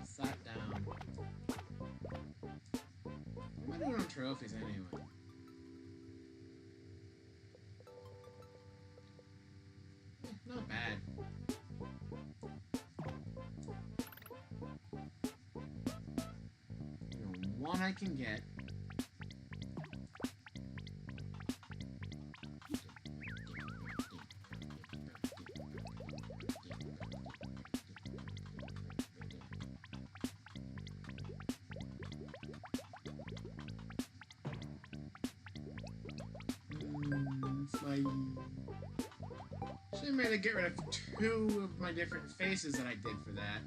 Speaker 1: Sat down. What am I doing on trophies anyway? Not bad. One I can get. Should have made it get rid of 2 of my different faces that I did for that.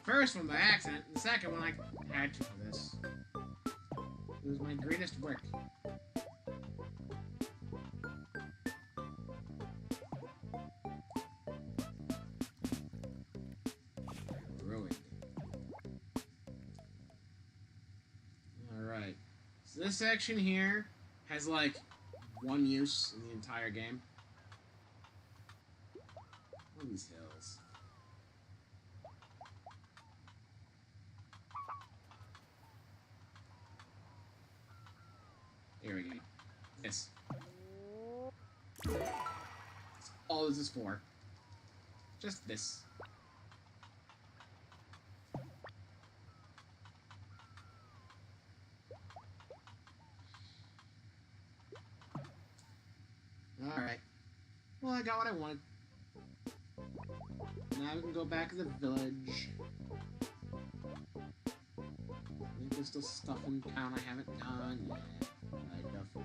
Speaker 1: First one by accident, and the second one I had to for this. It was my greatest work. Ruined. Alright. So this section here has like 1 use in the entire game. What are these hills? Here we go. This. That's all this is for. Just this. Alright. Well, I got what I wanted. Now we can go back to the village. I think there's still stuff in town I haven't done yet. I definitely.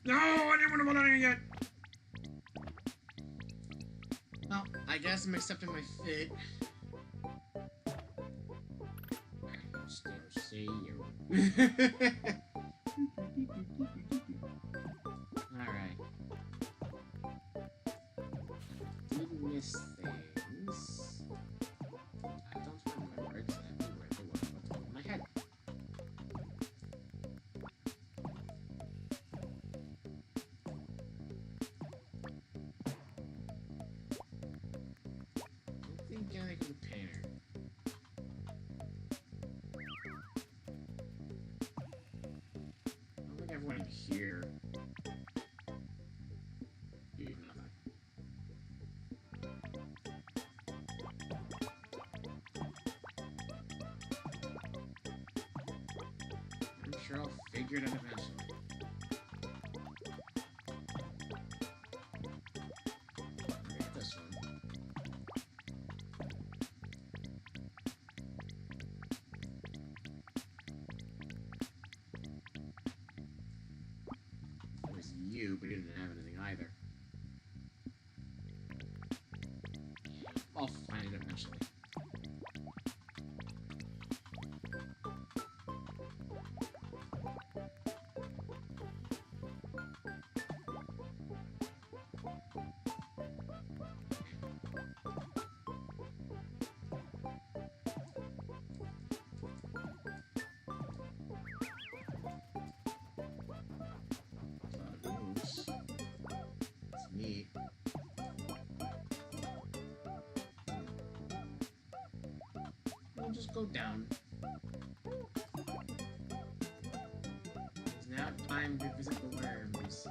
Speaker 1: No, I didn't want to vote on it yet. Well, I guess I'm accepting my fate. I still see you. Alright. Did miss things. I don't remember exactly where they were on the top of my head. I think it's a painter. I don't think everyone in here. Dude, nothing. I'm sure I'll figure it out eventually. This one. You, but he didn't have anything either. go down. It's now time to visit the worms.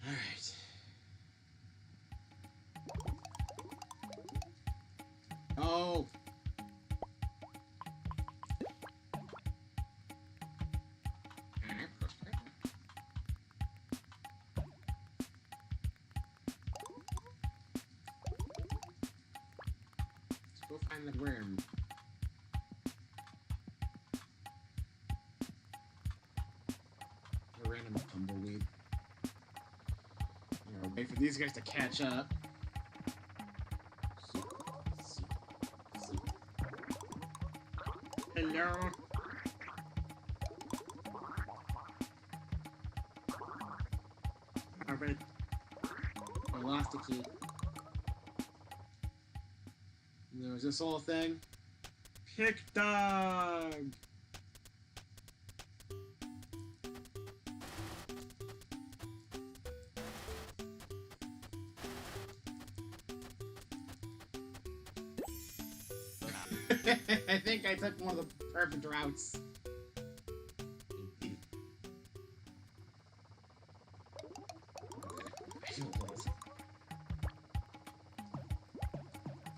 Speaker 1: Alright. Oh! Let's go find the worm. A random tumbleweed. Wait for these guys to catch up. Hello. Alright. I lost a key. And there was this whole thing. Pick dog! I think I took one of the perfect routes.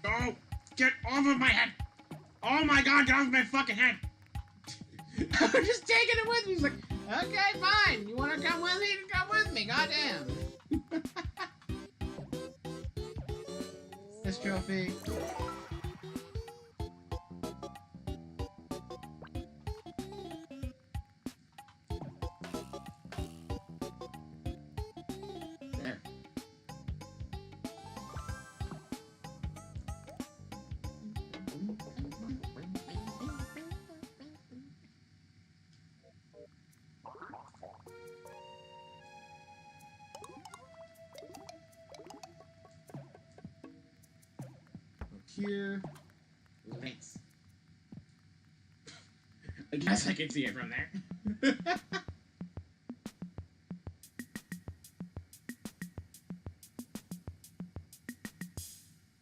Speaker 1: Go! Get off of my head! Oh my god, get off my fucking head! I'm just taking it with me. He's like, okay, fine. You wanna come with me? Come with me, goddamn. This trophy. There. Here. Lights. I guess I can see it from there.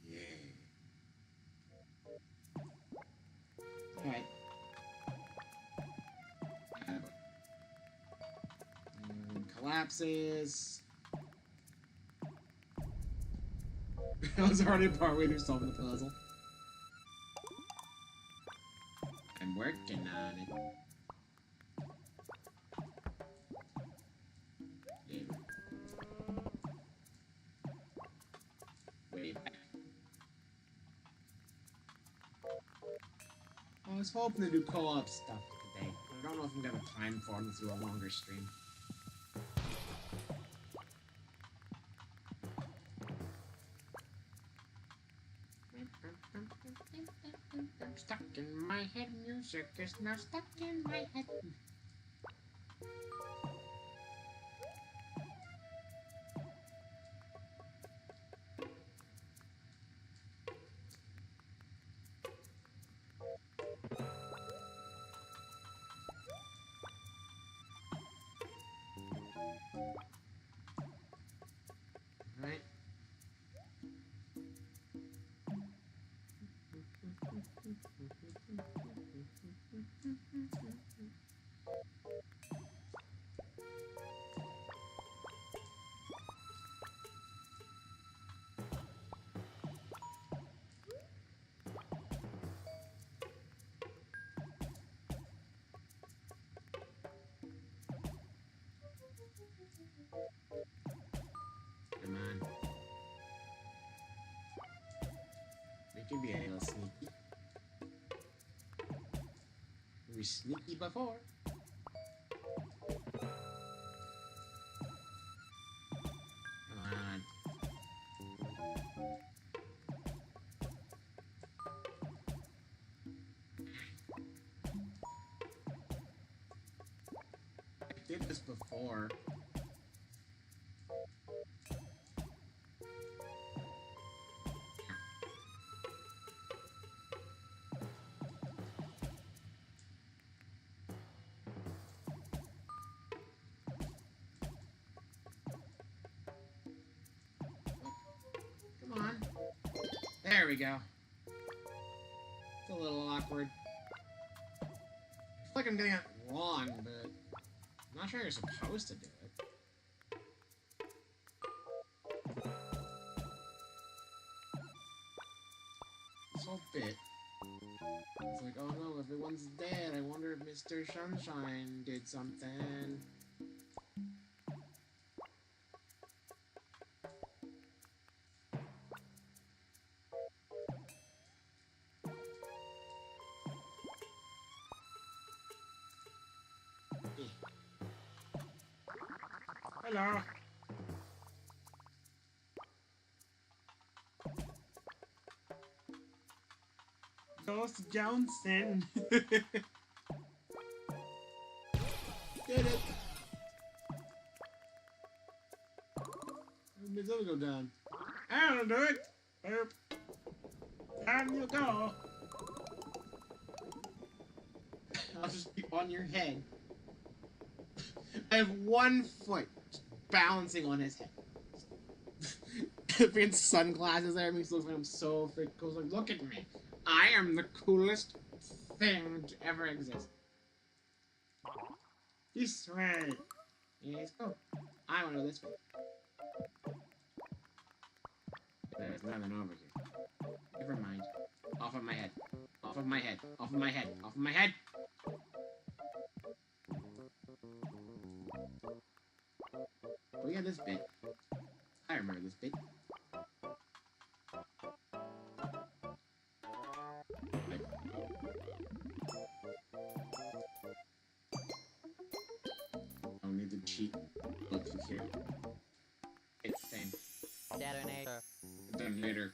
Speaker 1: Yeah. Alright. Collapses. I was already partway through solving the puzzle. I'm working on it. Yeah. Wait. I was hoping to do co-op stuff today. I don't know if I'm gonna have time for them through a longer stream. Stuck in my head, music is now stuck in my head. Right. Come on. We can be a little sneaky. We were sneaky before. Come on. I did this before. There we go. It's a little awkward. I feel like I'm getting it wrong, but I'm not sure you're supposed to do it. This whole bit. It's like, oh no, everyone's dead. I wonder if Mr. Sunshine did something. Hello. Ghost Johnson. Did it. This other go down. I'll do it. Boop. Down you go. I'll just be on your head. I have 1 foot balancing on his head. Freaking sunglasses there makes it look like I'm so freaking cool. Like, look at me. I am the coolest thing to ever exist. This way. Yes, go. I want to go this way. There's nothing over here. Never mind. Off of my head. Off of my head. Off of my head. Off of my head. Oh yeah, this bit. I remember this bit. I don't need to cheat. Look through here. It's the same.
Speaker 2: Detonator.
Speaker 1: Detonator.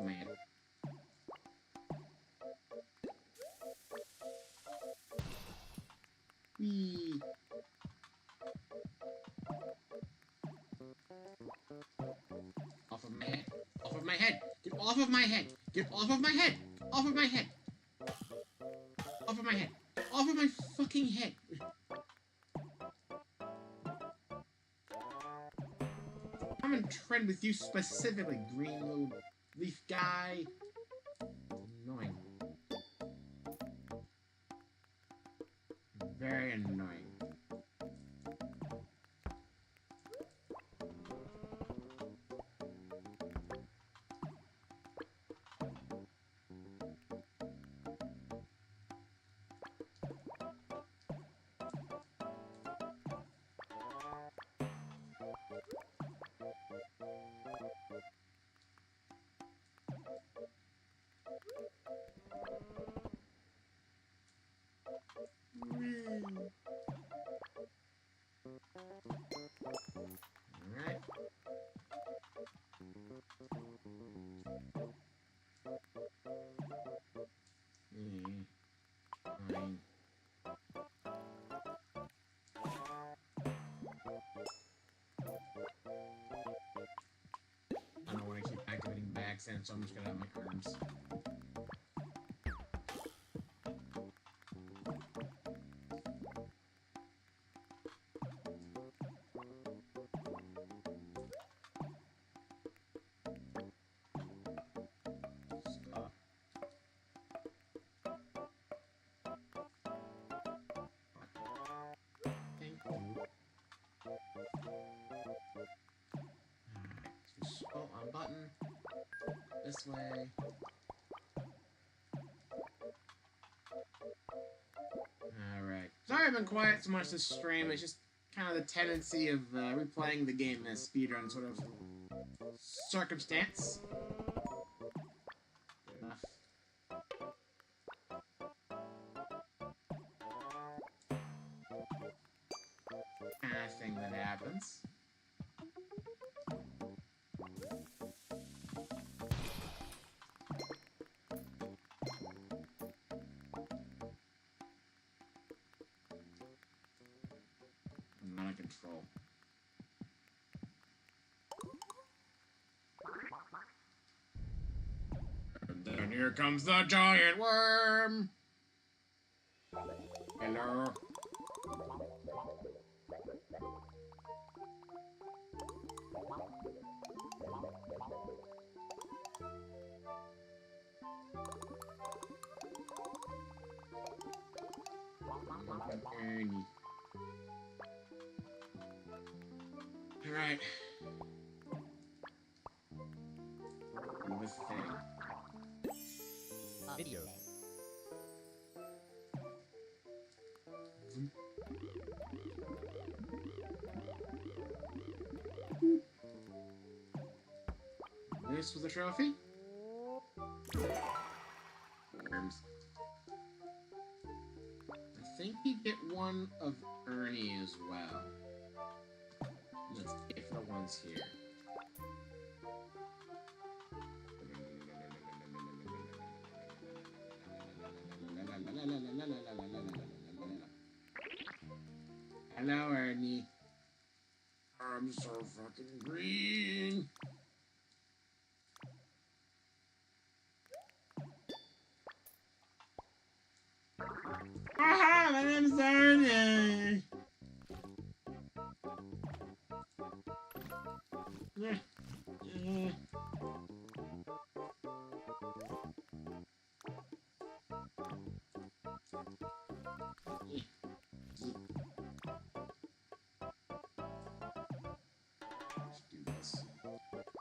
Speaker 1: Man. Whee. Off of my head. Off of my head. Get off of my head. Get off of my head. Off of my head. Off of my head. Off of my fucking head. I'm in trend with you specifically, green little leaf guy. Annoying. Very annoying. Alright. Fine. I don't want to keep activating by accident, so I'm just gonna have my arms. Scroll on button. This way. Alright. Sorry I've been quiet so much this stream. It's just kind of the tendency of replaying the game in a speedrun sort of circumstance. Good enough. Kind of thing that happens. I'm not in control. Here comes the giant worm. Hello. Ernie. All right. This thing.
Speaker 2: Video.
Speaker 1: This was a trophy. Worms. I think you get one of Ernie as well. Let's get the ones here. Hello, Ernie. I'm so fucking green. Aha, my name's Ernie.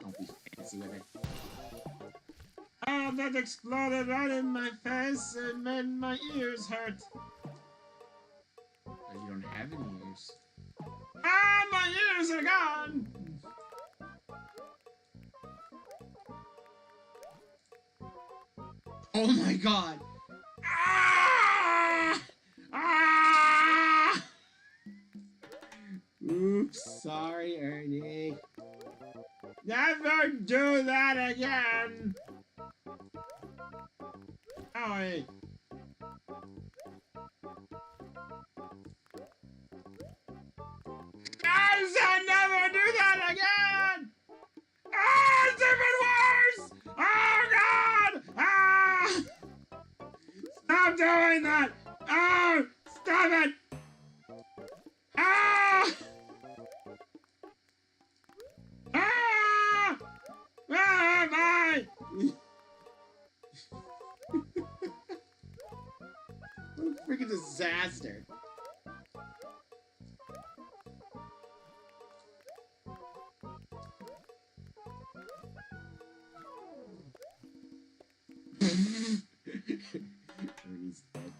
Speaker 1: Don't be fancy with it. Oh, that exploded right in my face and made my ears hurt. But you don't have any ears. Ah, my ears are gone! Oh my god! Ah! Ah! Oops, sorry, Ernie. Never do that again! Owie. I said never do that again! Ah, it's even worse! Oh god! Ah! Stop doing that! Oh! Stop it! Ah! Ah! Where am I? What a freaking disaster. Ernie's dead.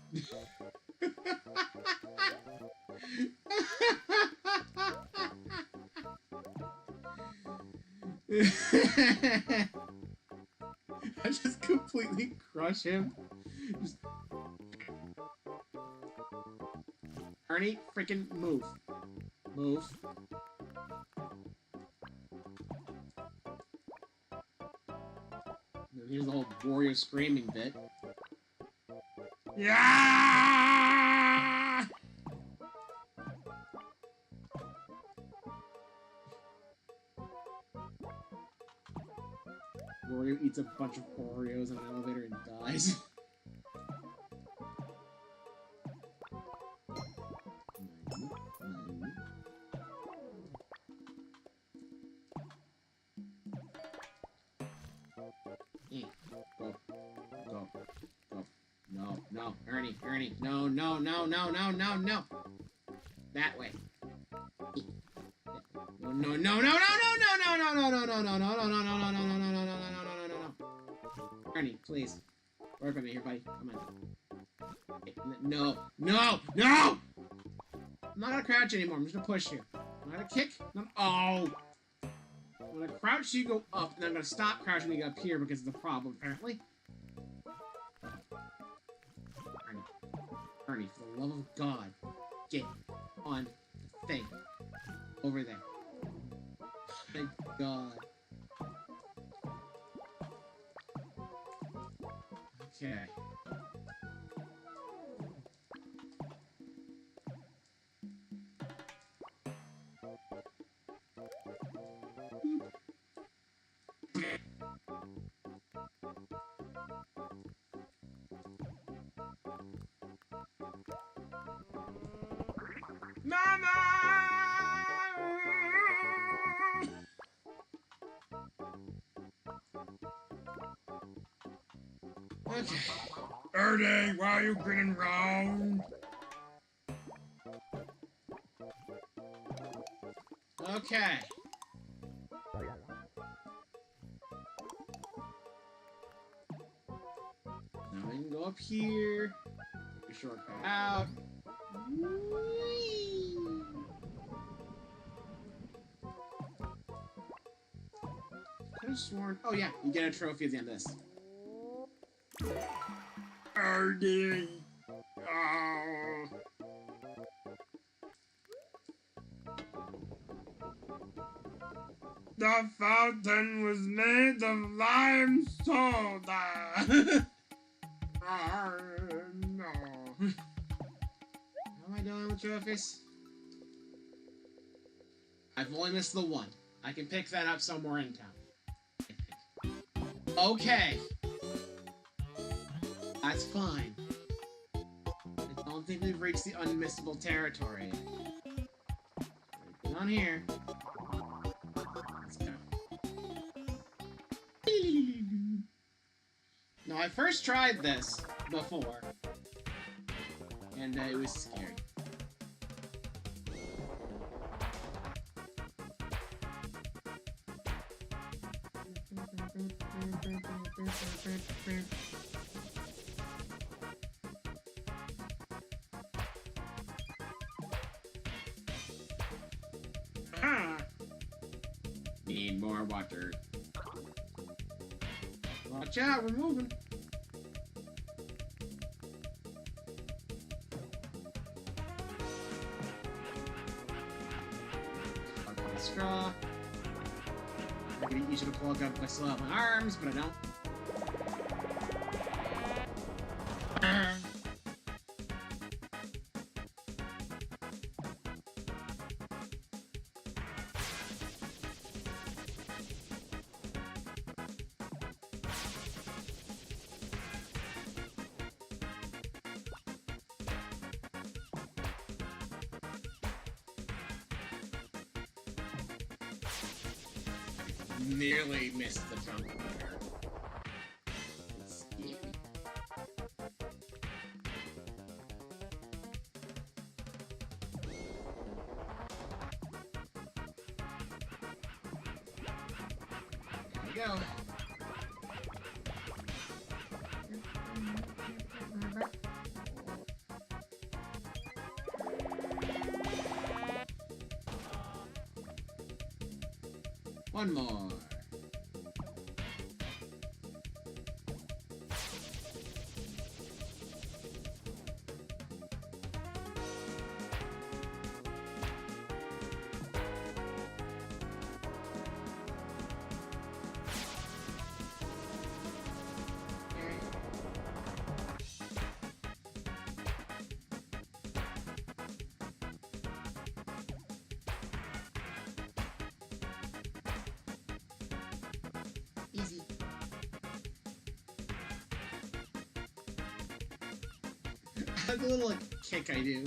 Speaker 1: I just completely crush him. Just... Ernie, freaking move. Move. And here's the whole warrior screaming bit. Yeah! Wario eats a bunch of Oreos in an elevator and dies. Go. No, Ernie, no. That way. No. Ernie, please. Work with me here, buddy. Come on. No! I'm not gonna crouch anymore. I'm just gonna push you. I'm not gonna kick. No. Oh! I'm gonna crouch so you go up, and then I'm gonna stop crouching when you get up here because of the problem, apparently. Ernie, for the love of God, get on the thing. Over there. Thank God. Okay. Okay. Ernie, why are you grinning round? Okay. Now we can go up here. Take a shortcut out. Whee! Could have sworn. Oh yeah, you get a trophy at the end of this. Ernie. Oh. The fountain was made of lime soda. Oh, no. How am I doing with trophies? I've only missed the one. I can pick that up somewhere in town. Okay. That's fine. I don't think we've reached the unmissable territory yet. Get on here. Let's go. Now, I first tried this before, and it was scary. Need more water. Watch out, we're moving. Straw. I could use it to plug up if I still have my arms, but I don't. Nearly missed the jump there. It's scary. There we go. One more. Easy. I have a little kick I do.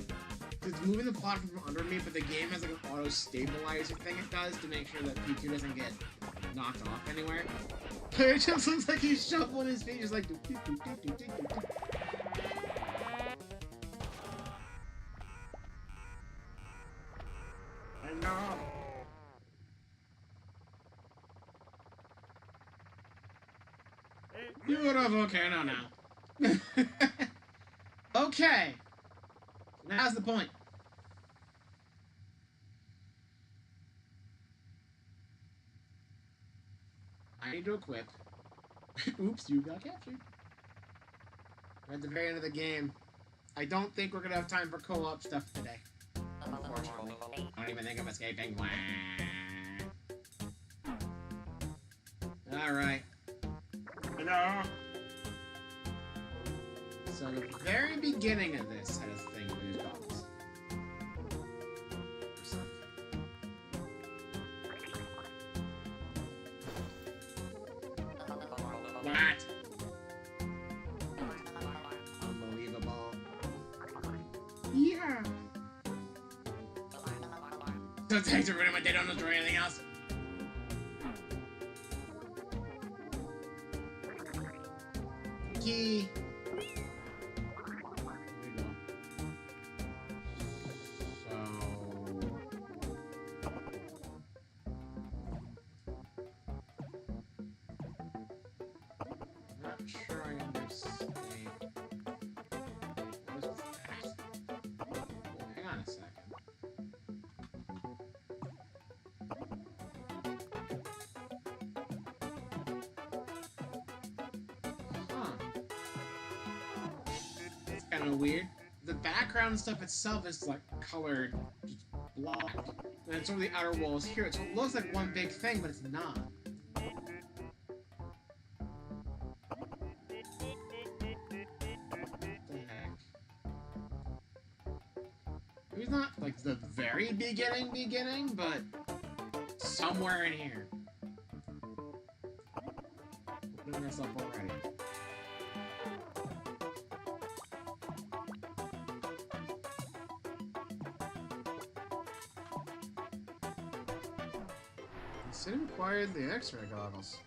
Speaker 1: It's moving the platform from under me, but the game has like an auto stabilizer thing it does to make sure that Piku doesn't get knocked off anywhere. But it just looks like he's shuffling his feet, just like. I know. You would have volcano now. Okay. Now's the point. I need to equip. Oops, you got captured. We're at the very end of the game. I don't think we're gonna have time for co-op stuff today. Unfortunately. I don't even think I'm escaping. Alright. Hello. So the very beginning of this has a thing with these dogs. What? Unbelievable. Yeah. So thanks for running, they don't destroy anything else. key. There we go. So... I'm not sure I understand. What is that? Hang on a second. Kind of weird. The background stuff itself is like colored just black, and it's over the outer walls here, so it looks like one big thing, but it's not. What the heck? Maybe not like the very beginning, but somewhere in here. Opening this up already. Didn't require the X-ray goggles.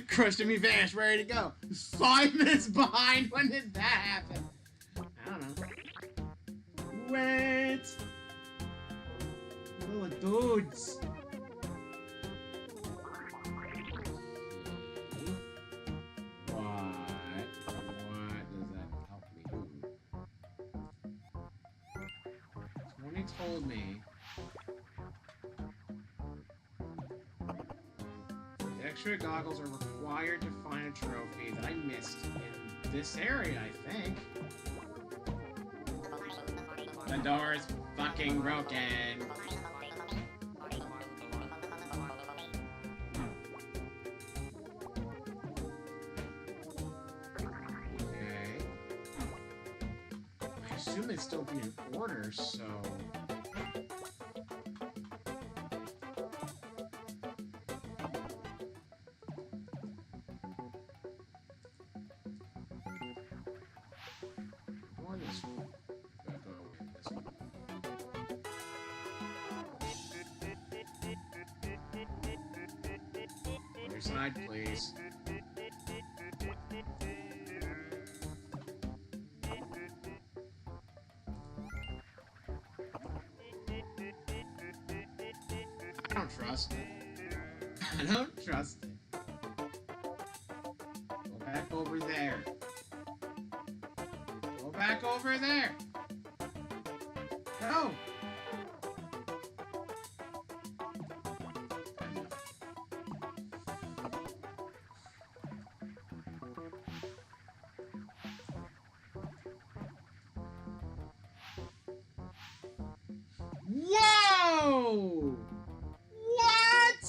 Speaker 1: Crushed me, vanished, ready to go. 5 minutes behind. When did that happen? I don't know. Wait. Little dudes. What does that help me do? Somebody told me. X-ray goggles are required to find a trophy that I missed in this area, I think. The door's fucking broken. Okay. I assume they'd still be in order, so... Side, please. I don't trust it. I don't trust it. Go back over there. Go back over there. Go. Whoa! What?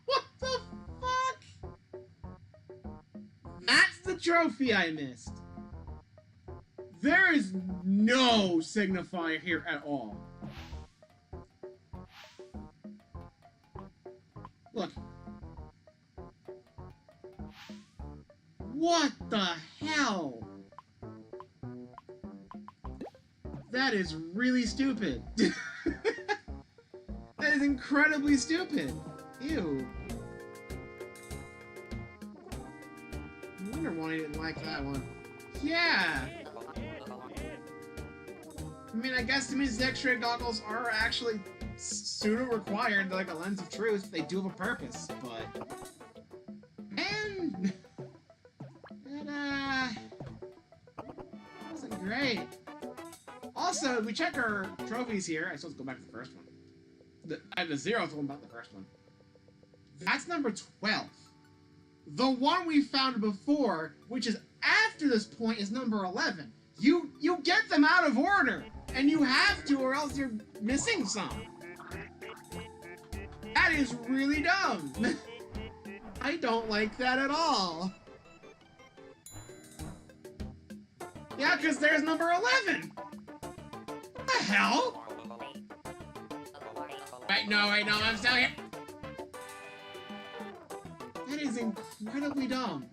Speaker 1: What the fuck? That's the trophy I missed. There is no signifier here at all. Look. What the hell? That is really stupid. That is incredibly stupid. Ew. I wonder why I didn't like that one. Yeah. I mean, I guess it means the X-ray goggles are actually pseudo-required, like a lens of truth. They do have a purpose, but... Man! That wasn't great. Also, we check our trophies here. I still have to go back to the first one. I have the 0th one about the first one. That's number 12. The one we found before, which is after this point, is number 11. You get them out of order, and you have to, or else you're missing some. That is really dumb. I don't like that at all. Yeah, because there's number 11. What the hell? Wait, no, I'm still here. That is incredibly dumb.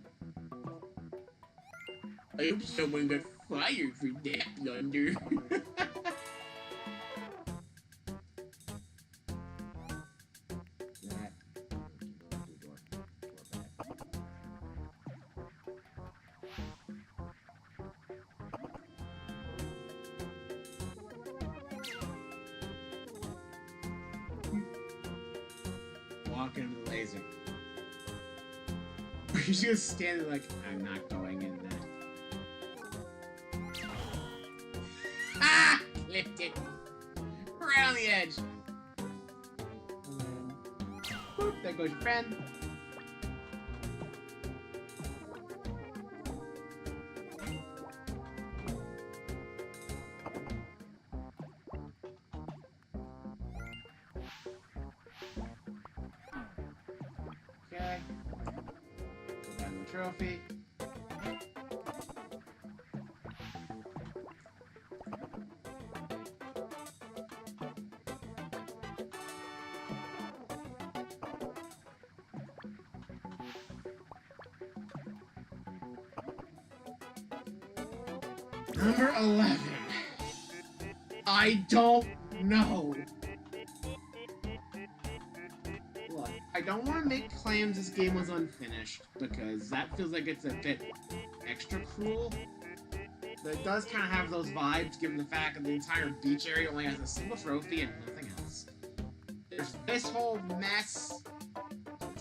Speaker 1: I hope someone got fired for that blunder. walk into the laser. She's just standing like, I'm not going in that. Ah! Clipped it. Right on the edge. And then, boop, there goes your friend. Okay. Put that in the trophy. Number 11. I don't know. Look, I don't want to make claims this game was unfinished, because that feels like it's a bit extra cruel. But it does kind of have those vibes, given the fact that the entire beach area only has a single trophy and nothing else. There's this whole mess.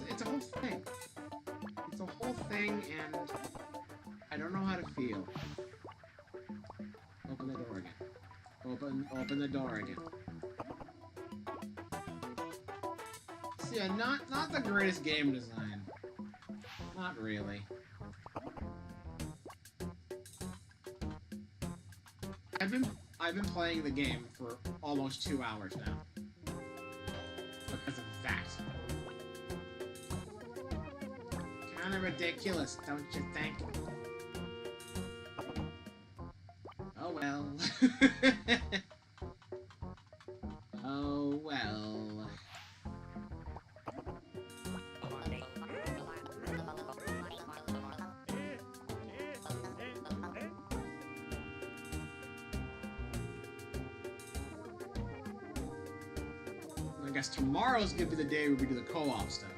Speaker 1: It's a whole thing. It's a whole thing, and I don't know how to feel. Open the door again. Open the door again. So yeah, not the greatest game design. Not really. I've been playing the game for almost 2 hours now. Because of that. Kinda ridiculous, don't you think? Oh well. Oh well. I guess tomorrow's gonna be the day where we do the co-op stuff.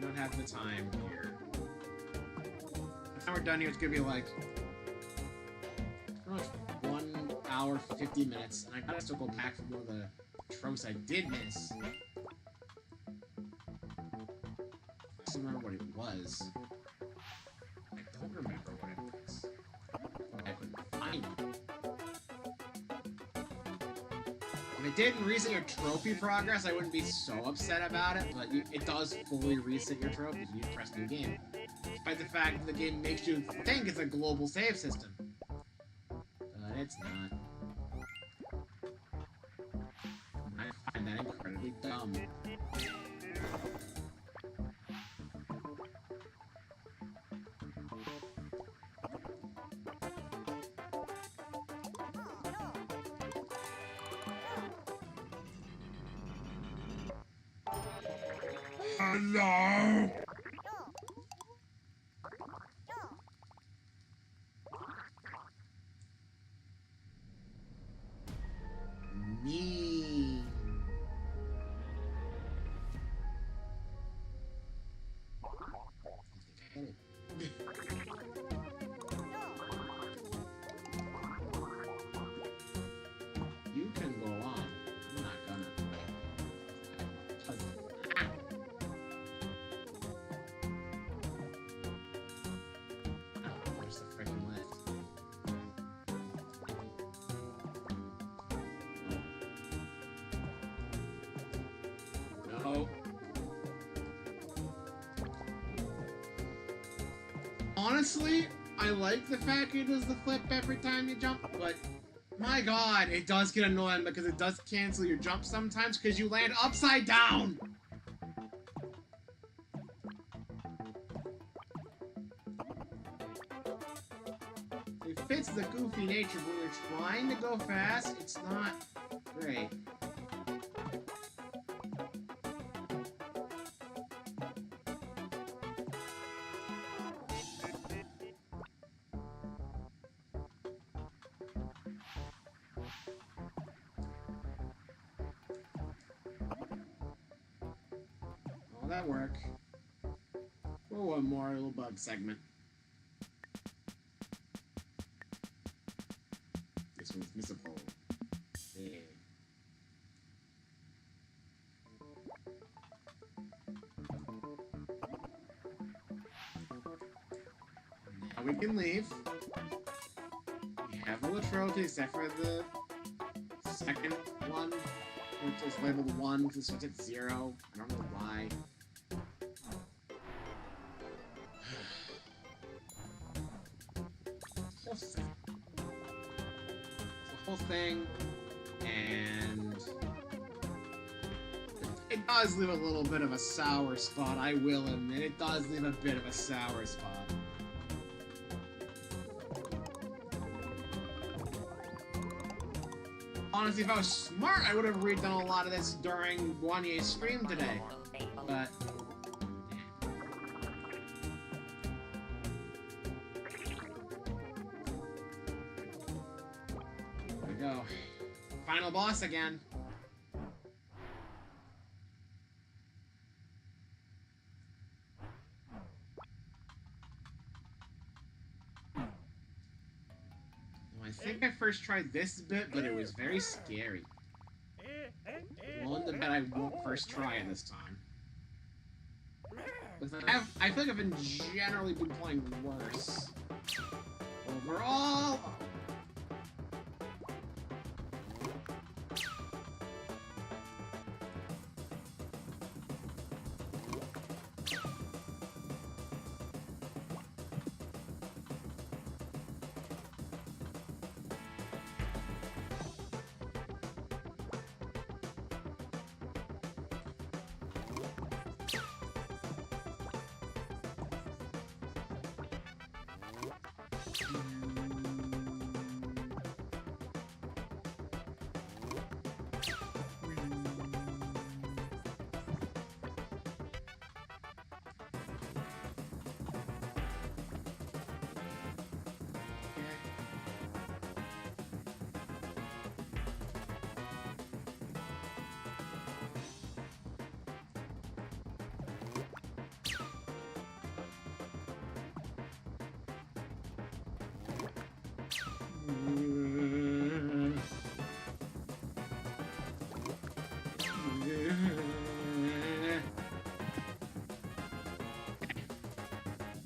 Speaker 1: Do not have the time here. When we're done here, it's gonna be like pretty much 1 hour, 50 minutes, and I gotta still go back for more of the tropes I did miss. I don't remember what it was. I don't remember what it was. I couldn't find it. If it didn't reset your trophy progress, I wouldn't be so upset about it, but it does fully reset your trophies when you press new game. Despite the fact that the game makes you think it's a global save system. But it's not. I find that incredibly dumb. Hello? Me. You can go on. I'm not gonna. Where's the freaking lift? No. Honestly, I like the fact it does the flip every time you jump, but my god, it does get annoying because it does cancel your jump sometimes because you land upside down! It fits the goofy nature, but when you're trying to go fast, it's not great. Will that work? Or one more little bug segment. This one's missable. Yeah. Now we can leave. We have all the trophies except for the second one, which is labeled 1 because it starts at 0. I don't know why. Whole thing, and it does leave a little bit of a sour spot, I will admit. It does leave a bit of a sour spot. Honestly, if I was smart, I would have redone a lot of this during Wanye's stream today, but go. Final boss again. I think I first tried this bit, but it was very scary. Willing to bet I won't first try it this time. I feel like I've been generally been playing worse. Overall...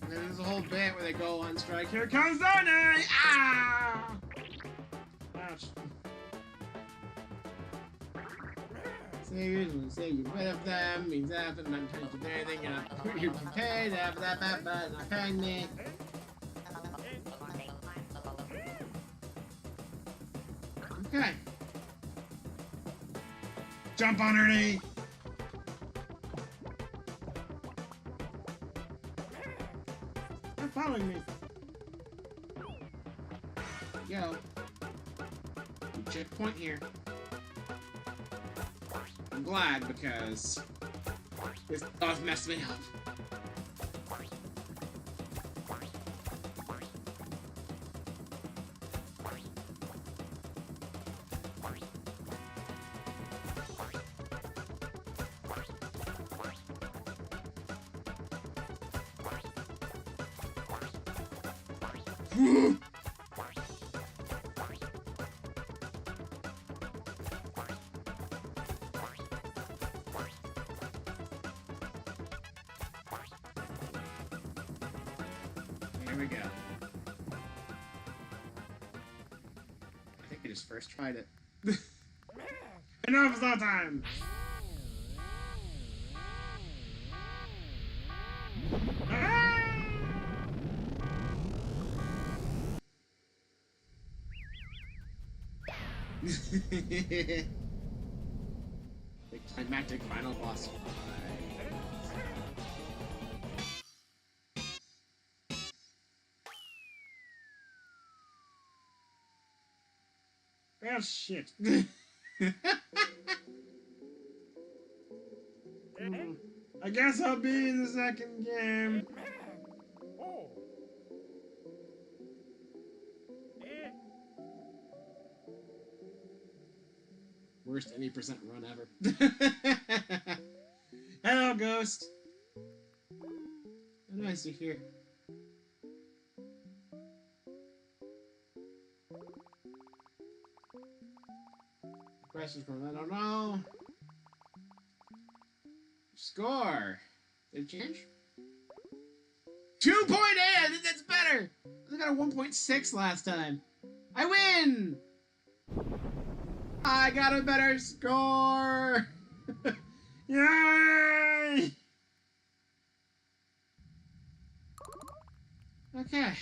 Speaker 1: There's a whole bit where they go on strike. Here comes Zona! Ah! Ouch. Say you're rid of them, means that, but I'm trying to do anything, you can pay, that, but not paying me. Okay. Jump on her knee! They're following me. Yo. Checkpoint here. I'm glad because this does mess me up. Here we go. I think I just first tried it. Enough is not time! The climactic final boss fight. Oh shit. I guess I'll be in the second game. Worst any percent run ever. Hello, Ghost. Nice to hear. Questions from I don't know. Score. Did it change? 2.8. I think that's better. got a 1.6 last time. I win! I got a better score! Yay! Okay.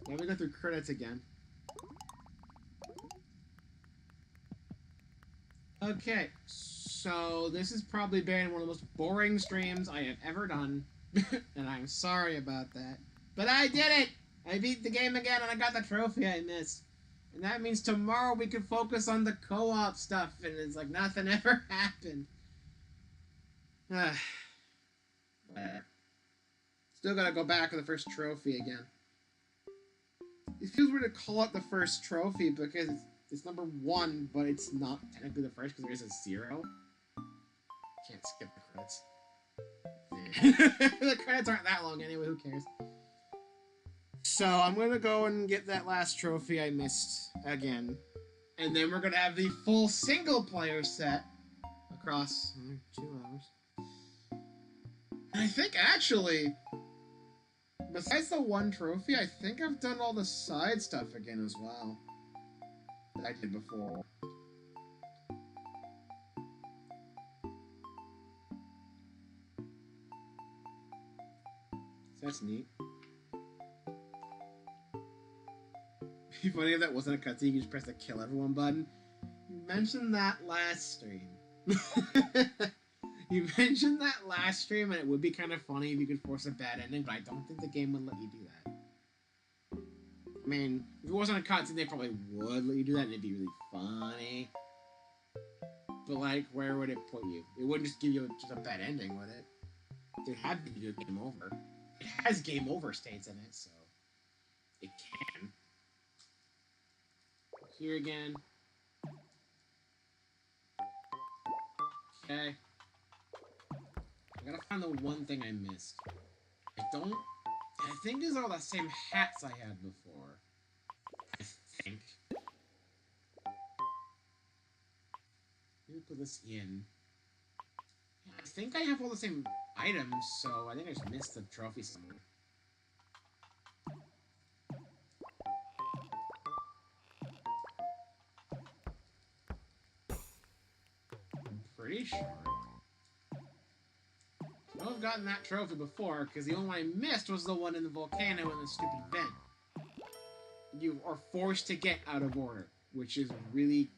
Speaker 1: Now we go through credits again. Okay, so this has probably been one of the most boring streams I have ever done. And I'm sorry about that. But I did it! I beat the game again and I got the trophy I missed. And that means tomorrow we can focus on the co-op stuff and it's like nothing ever happened. Still gotta go back to the first trophy again. It feels weird to call it the first trophy because it's number 1, but it's not technically the first because there is a 0. Can't skip the credits. The credits aren't that long anyway, who cares? So I'm gonna go and get that last trophy I missed again. And then we're gonna have the full single player set across 2 hours. I think actually, besides the 1 trophy, I think I've done all the side stuff again as well that I did before. So that's neat. It'd be funny if that wasn't a cutscene, you just press the kill everyone button. You mentioned that last stream. You mentioned that last stream, and it would be kind of funny if you could force a bad ending, but I don't think the game would let you do that. I mean, if it wasn't a cutscene, they probably would let you do that, and it'd be really funny. But, like, where would it put you? It wouldn't just give you just a bad ending, would it? It'd have to do a game over. It has game over states in it, so it can. Here again. Okay. I gotta find the one thing I missed. I think these are all the same hats I had before. I think. Let me put this in. Yeah, I think I have all the same items, so I think I just missed the trophy somewhere. I'm pretty sure. I've gotten that trophy before, because the only one I missed was the one in the volcano in the stupid vent. You are forced to get out of order, which is really...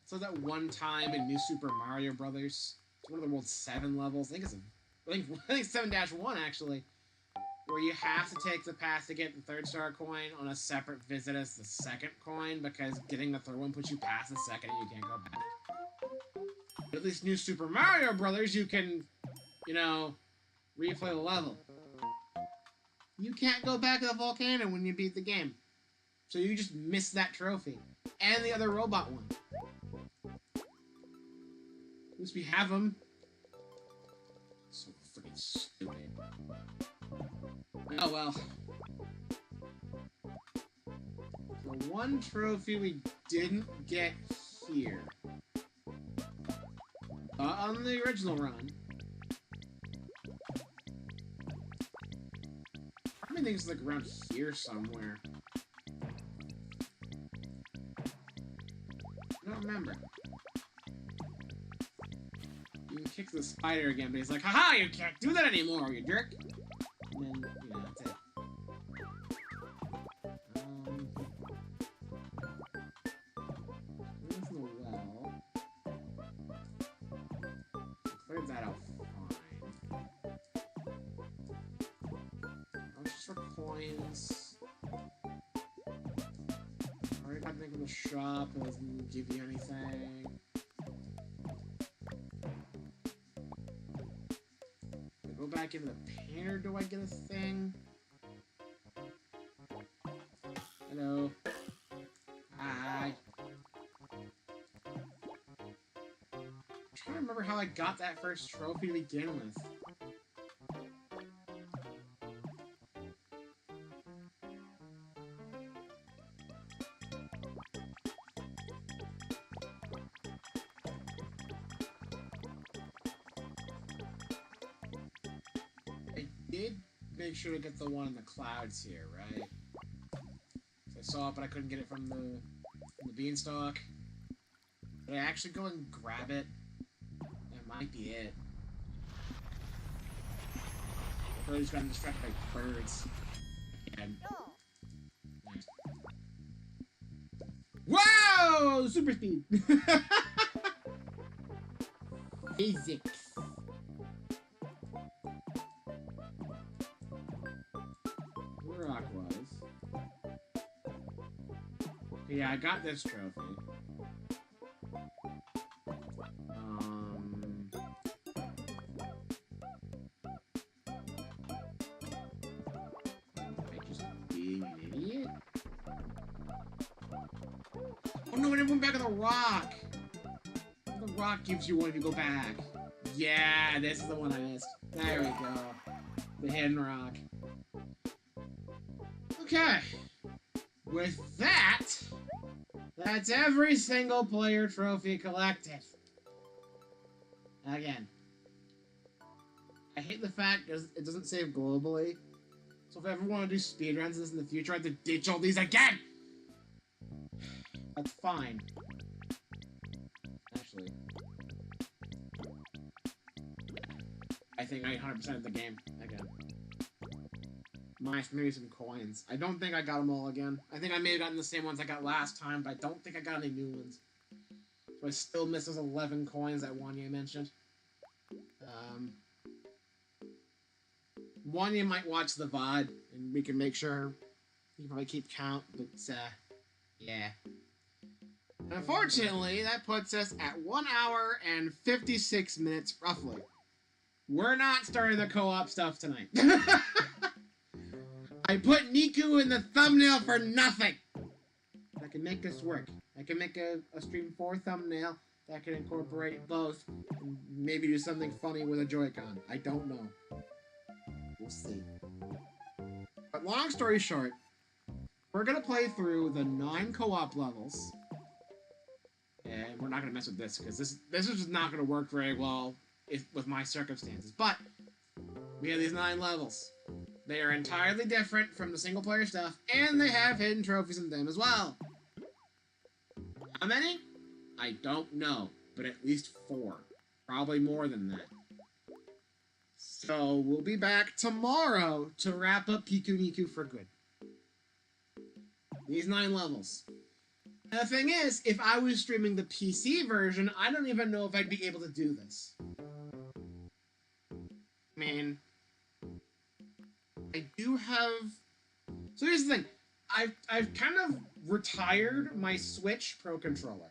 Speaker 1: So that one time in New Super Mario Brothers, it's one of the world's 7 levels. I think it's 7-1 actually, where you have to take the path to get the 3rd star coin on a separate visit as the 2nd coin, because getting the 3rd one puts you past the 2nd and you can't go back. But at least New Super Mario Brothers, you can, you know, replay the level. You can't go back to the volcano when you beat the game. So you just miss that trophy. And the other robot one. At least we have them. So freaking stupid. Oh well. The one trophy we didn't get here. On the original run. I think it's like around here somewhere. I don't remember. You can kick the spider again, but he's like, haha, you can't do that anymore, you jerk! And then, yeah, that's it. There's no well. Cleared that out fine. Oh, just for coins. Already got to think of the shop, it doesn't give you anything. Go back into the painter, do I get a thing? Hello. Hi. I'm trying to remember how I got that first trophy to begin with. did make sure to get the one in the clouds here, right? So I saw it, but I couldn't get it from the beanstalk. Did I actually go and grab it? That might be it. I probably just got distracted by birds. Again. Nice. Whoa! Super speed! Physics. Where Rock was. Yeah, I got this trophy. Am I just being an idiot? Oh no, it went back on the rock! The rock gives you one if you go back. Yeah, this is the one I missed. There we go. The hidden rock. Okay. With that, that's every single player trophy collected. Again. I hate the fact that it doesn't save globally. So if I ever want to do speedruns of this in the future, I have to ditch all these again! That's fine. Actually. I think I 100%ed the game again. Minus maybe some coins. I don't think I got them all again. I think I may have gotten the same ones I got last time, but I don't think I got any new ones. So I still miss those 11 coins that Wanya mentioned. Wanya might watch the VOD, and we can make sure he can probably keep count, but, yeah. And unfortunately, that puts us at 1 hour and 56 minutes, roughly. We're not starting the co-op stuff tonight. I put Niku in the thumbnail for nothing! I can make this work. I can make a Stream 4 thumbnail that can incorporate both, and maybe do something funny with a Joy-Con. I don't know. We'll see. But long story short, we're gonna play through the 9 co-op levels. And we're not going to mess with this, because this is just not going to work very well with my circumstances. But, we have these 9 levels. They are entirely different from the single-player stuff, and they have hidden trophies in them as well. How many? I don't know, but at least 4. Probably more than that. So, we'll be back tomorrow to wrap up Pikuniku for good. These 9 levels. And the thing is, if I was streaming the PC version, I don't even know if I'd be able to do this. I mean, I do have... So here's the thing. I've kind of retired my Switch Pro Controller.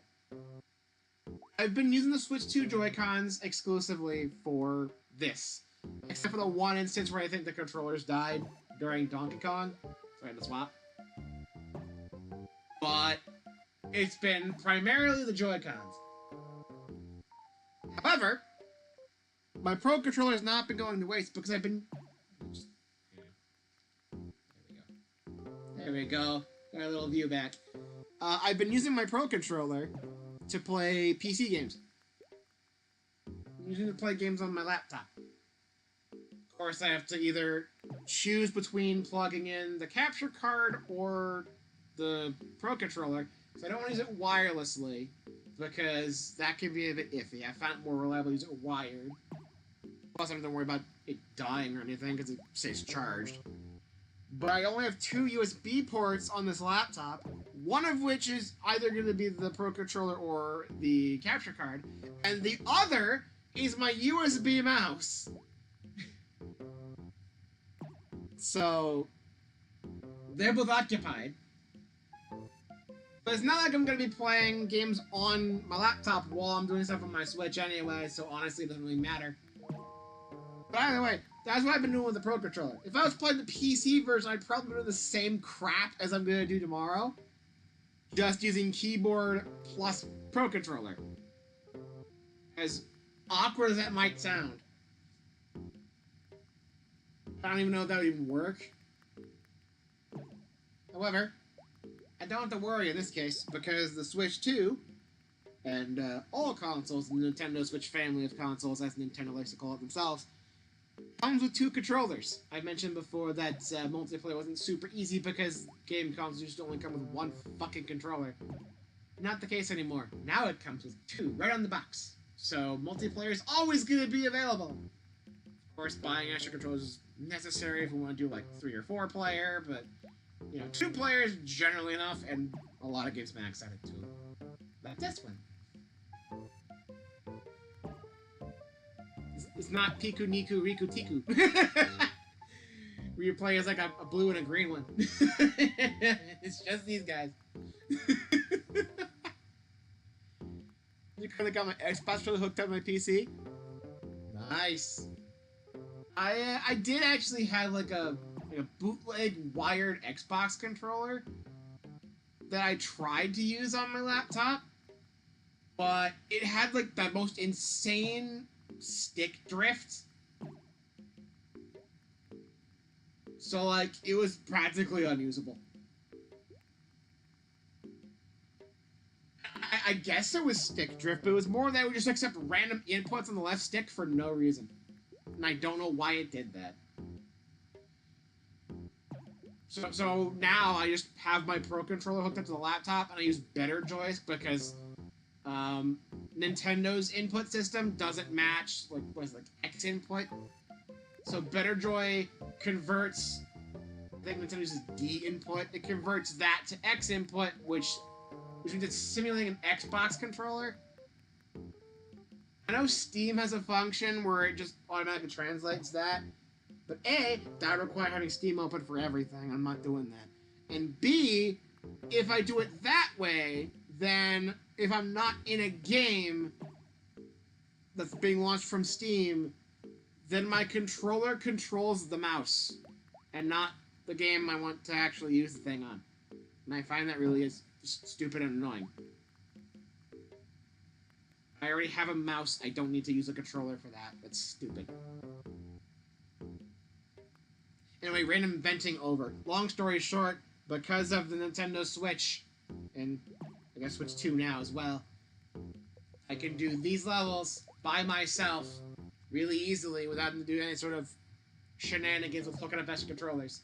Speaker 1: I've been using the Switch 2 Joy-Cons exclusively for this. Except for the one instance where I think the controllers died during Donkey Kong. So I had to swap. But it's been primarily the Joy-Cons. However, my Pro Controller has not been going to waste because I've been... There we go. Got a little view back. I've been using my Pro Controller to play PC games. I'm using it to play games on my laptop. Of course, I have to either choose between plugging in the capture card or the Pro Controller. So I don't want to use it wirelessly, because that can be a bit iffy. I found it more reliable to use it wired. Plus, I don't have to worry about it dying or anything, because it stays charged. But I only have 2 USB ports on this laptop, one of which is either going to be the Pro Controller or the capture card, and the other is my USB mouse. So, they're both occupied. But it's not like I'm going to be playing games on my laptop while I'm doing stuff on my Switch anyway, so honestly it doesn't really matter. But either way, that's what I've been doing with the Pro Controller. If I was playing the PC version, I'd probably be doing the same crap as I'm going to do tomorrow. Just using keyboard plus Pro Controller. As awkward as that might sound. I don't even know if that would even work. However, I don't have to worry in this case, because the Switch 2, and all consoles, the Nintendo Switch family of consoles, as Nintendo likes to call it themselves, Comes with 2 controllers. I mentioned before that multiplayer wasn't super easy because game consoles used to only come with 1 fucking controller. Not the case anymore. Now it comes with 2, right on the box. So multiplayer is always going to be available. Of course, buying extra controllers is necessary if we want to do like 3 or 4 player, but you know, 2 players generally enough, and a lot of games max out at 2. Like this one. It's not Pikuniku Riku Tiku. Where you play as like a blue and a green one. It's just these guys. You kind of got my Xbox really hooked up to my PC. Nice. I did actually have like a bootleg wired Xbox controller that I tried to use on my laptop, but it had like the most insane stick drift. So like it was practically unusable. I guess it was stick drift, but it was more that it would just accept random inputs on the left stick for no reason. And I don't know why it did that. So now I just have my Pro Controller hooked up to the laptop, and I use Better Joys because Nintendo's input system doesn't match like X input. So Better Joy converts, I think Nintendo uses D input. It converts that to X input, which means it's simulating an Xbox controller. I know Steam has a function where it just automatically translates that, but A, that would require having Steam open for everything. I'm not doing that. And B, if I do it that way, then if I'm not in a game that's being launched from Steam, then my controller controls the mouse and not the game I want to actually use the thing on. And I find that really is just stupid and annoying. I already have a mouse. I don't need to use a controller for that. That's stupid. Anyway, random venting over. Long story short, because of the Nintendo Switch, and I guess Switch 2 now as well, I can do these levels by myself really easily without having to do any sort of shenanigans with hooking up extra controllers.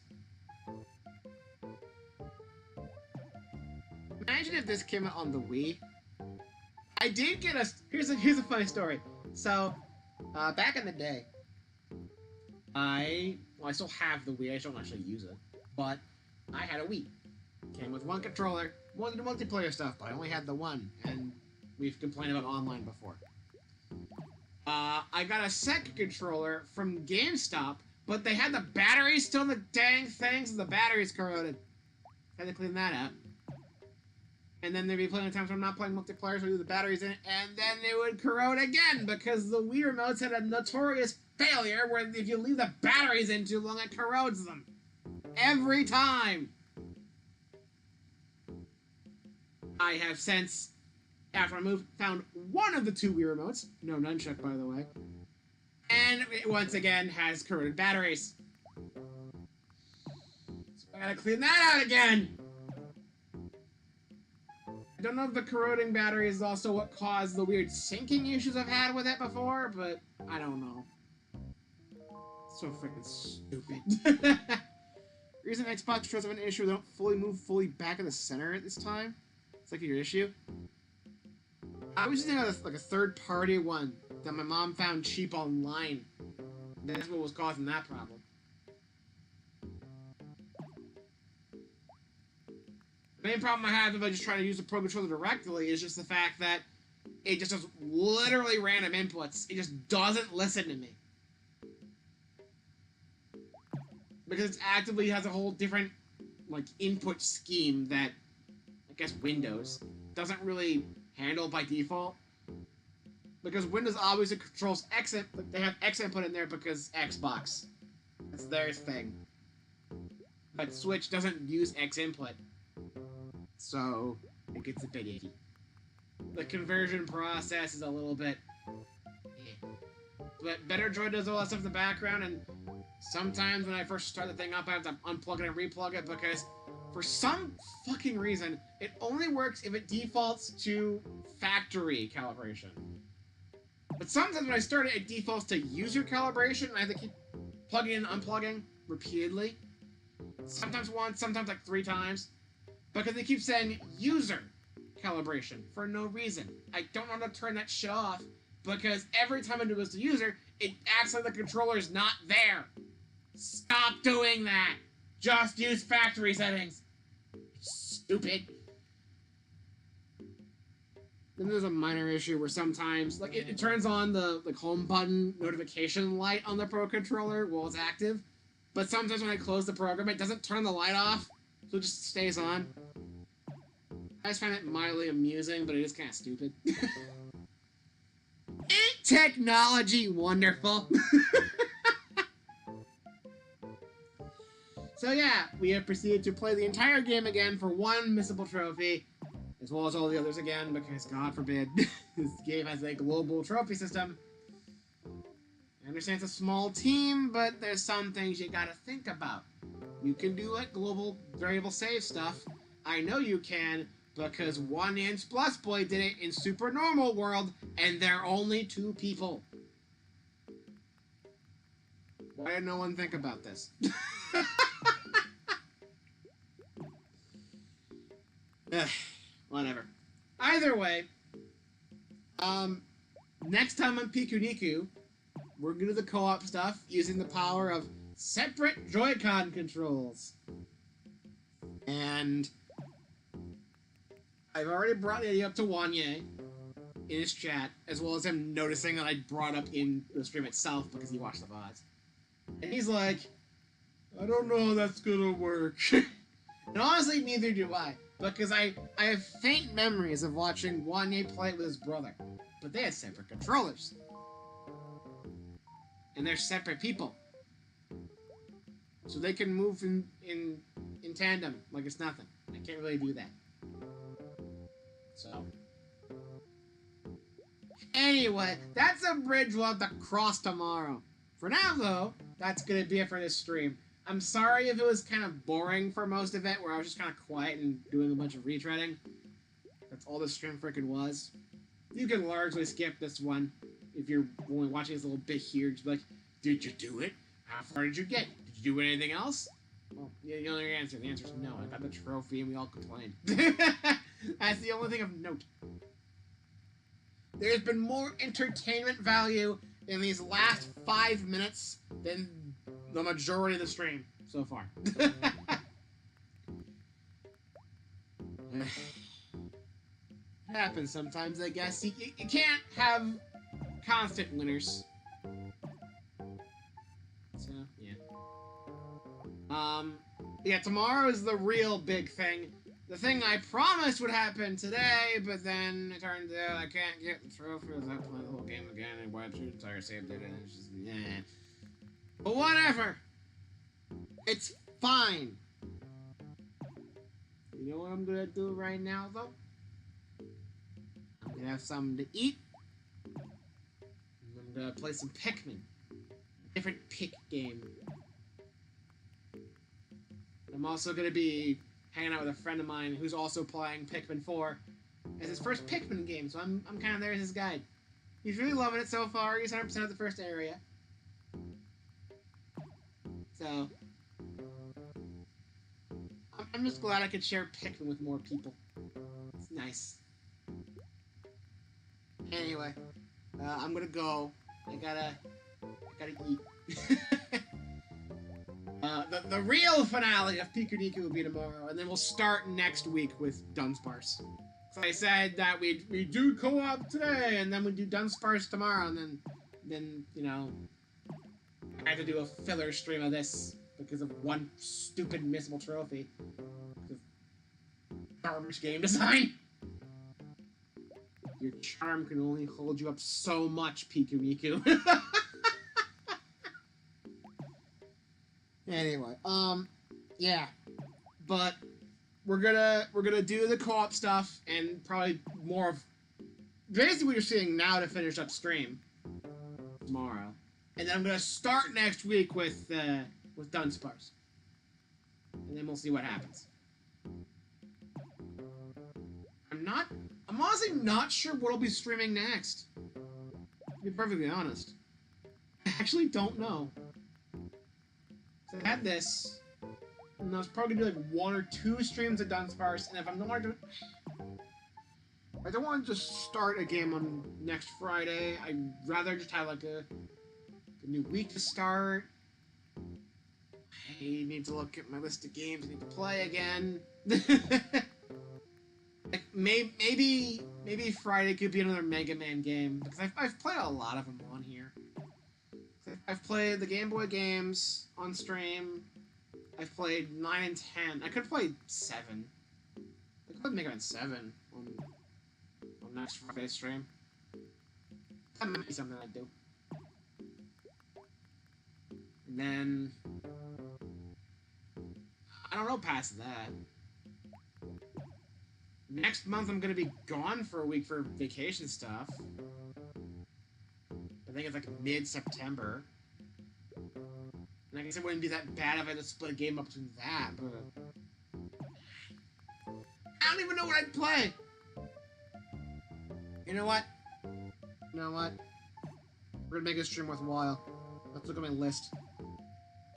Speaker 1: Imagine if this came out on the Wii. I did get a... Here's a funny story. So, back in the day, I still have the Wii. I don't actually use it. But I had a Wii. Came with 1 controller. Wanted to do multiplayer stuff, but I only had the 1. And we've complained about online before. I got a second controller from GameStop, but they had the batteries still in the dang things, and the batteries corroded. Had to clean that out. And then there'd be plenty of times when I'm not playing multiplayer, so I do the batteries in it, and then it would corrode again, because the Wii remotes had a notorious failure where if you leave the batteries in too long, it corrodes them. Every time! I have since, after I moved, found one of the 2 Wii remotes, no nunchuck by the way, and it once again has corroded batteries. So I gotta clean that out again! I don't know if the corroding battery is also what caused the weird syncing issues I've had with it before, but I don't know. So freaking stupid. Reason Xbox controllers have an issue, they don't fully move back in the center at this time. It's like your issue. I was using like a third-party one that my mom found cheap online. That's what was causing that problem. The main problem I have if I just try to use the Pro Controller directly is just the fact that it just does literally random inputs. It just doesn't listen to me. Because it actively has a whole different, like, input scheme that, I guess, Windows doesn't really handle by default. Because Windows obviously controls X input. They have X input in there because Xbox. That's their thing. But Switch doesn't use X input. So, it gets a bit icky. The conversion process is a little bit... But Better Droid does all that stuff in the background, and sometimes when I first start the thing up, I have to unplug it and replug it, because for some fucking reason, it only works if it defaults to factory calibration. But sometimes when I start it, it defaults to user calibration, and I have to keep plugging and unplugging repeatedly. Sometimes once, sometimes like 3 times. Because they keep saying user calibration for no reason. I don't know how to turn that shit off, because every time it goes to user, it acts like the controller's not there. Stop doing that! Just use factory settings. Stupid. Then there's a minor issue where sometimes, like, it turns on the home button notification light on the Pro Controller while it's active, but sometimes when I close the program, it doesn't turn the light off, so it just stays on. I just find it mildly amusing, but it is kind of stupid. Ain't technology wonderful? So yeah, we have proceeded to play the entire game again for 1 missable trophy, as well as all the others again, because God forbid, this game has a global trophy system. I understand it's a small team, but there's some things you gotta think about. You can do like global variable save stuff. I know you can, because 1-inch Plus Boy did it in Super Normal World, and they're only 2 people. Why did no one think about this? Whatever. Either way, next time on Pikuniku, we're gonna do the co-op stuff using the power of separate Joy-Con controls. And I've already brought the idea up to Wanye in his chat, as well as him noticing that I brought up in the stream itself because he watched the VODs. And he's like, I don't know how that's gonna work. And honestly, neither do I. Because I have faint memories of watching Wanye play it with his brother. But they had separate controllers. And they're separate people. So they can move in tandem like it's nothing. I can't really do that. So. Anyway, that's a bridge we'll have to cross tomorrow. For now, though, that's going to be it for this stream. I'm sorry if it was kind of boring for most of it, where I was just kind of quiet and doing a bunch of retreading. That's all this stream frickin' was. You can largely skip this one if you're only watching this little bit here. Just be like, did you do it? How far did you get? Did you do anything else? Well, yeah, you know your answer. The answer is no. I got the trophy and we all complained. That's the only thing of note. There's been more entertainment value in these last 5 minutes than the majority of the stream so far. It happens sometimes, I guess. You can't have constant winners. So, yeah. Yeah, tomorrow is the real big thing. The thing I promised would happen today, but then it turns out I can't get the trophy without playing the whole game again and wiped the entire save data, and it's just, yeah. But whatever. It's fine. You know what I'm gonna do right now, though? I'm gonna have something to eat. And I'm gonna play some Pikmin. A different Pik game. I'm also gonna be hanging out with a friend of mine who's also playing Pikmin 4 as his first Pikmin game, so I'm kind of there as his guide. He's really loving it so far. He's 100% of the first area. So, I'm just glad I could share Pikmin with more people. It's nice. Anyway, I'm gonna go. I gotta eat. The real finale of Pikuniku will be tomorrow, and then we'll start next week with Dunsparce. So I said that we do co-op today, and then we do Dunsparce tomorrow, and then you know, I have to do a filler stream of this because of one stupid missable trophy. Garbage game design. Your charm can only hold you up so much, Pikuniku. Anyway, yeah, but we're gonna do the co-op stuff and probably more of basically what you're seeing now to finish up stream tomorrow, and then I'm gonna start next week with Dunsparce, and then we'll see what happens. I'm honestly not sure what I'll be streaming next. To be perfectly honest, I actually don't know. So I had this, and I was probably gonna do like 1 or 2 streams of Dunsparce, and if I'm not doing, I don't want to just start a game on next Friday. I'd rather just have like a new week to start. I need to look at my list of games I need to play again. Like maybe Friday could be another Mega Man game because I've played a lot of them on here. I've played the Game Boy games on stream. I've played 9 and 10. I could play 7. I could Mega Man 7 on next Friday's stream. That might be something I'd do. And then I don't know past that. Next month I'm gonna be gone for a week for vacation stuff. I think it's like mid-September. And I guess it wouldn't be that bad if I had to split a game up between that, but I don't even know what I'd play. You know what? We're gonna make this stream worthwhile. Let's look at my list.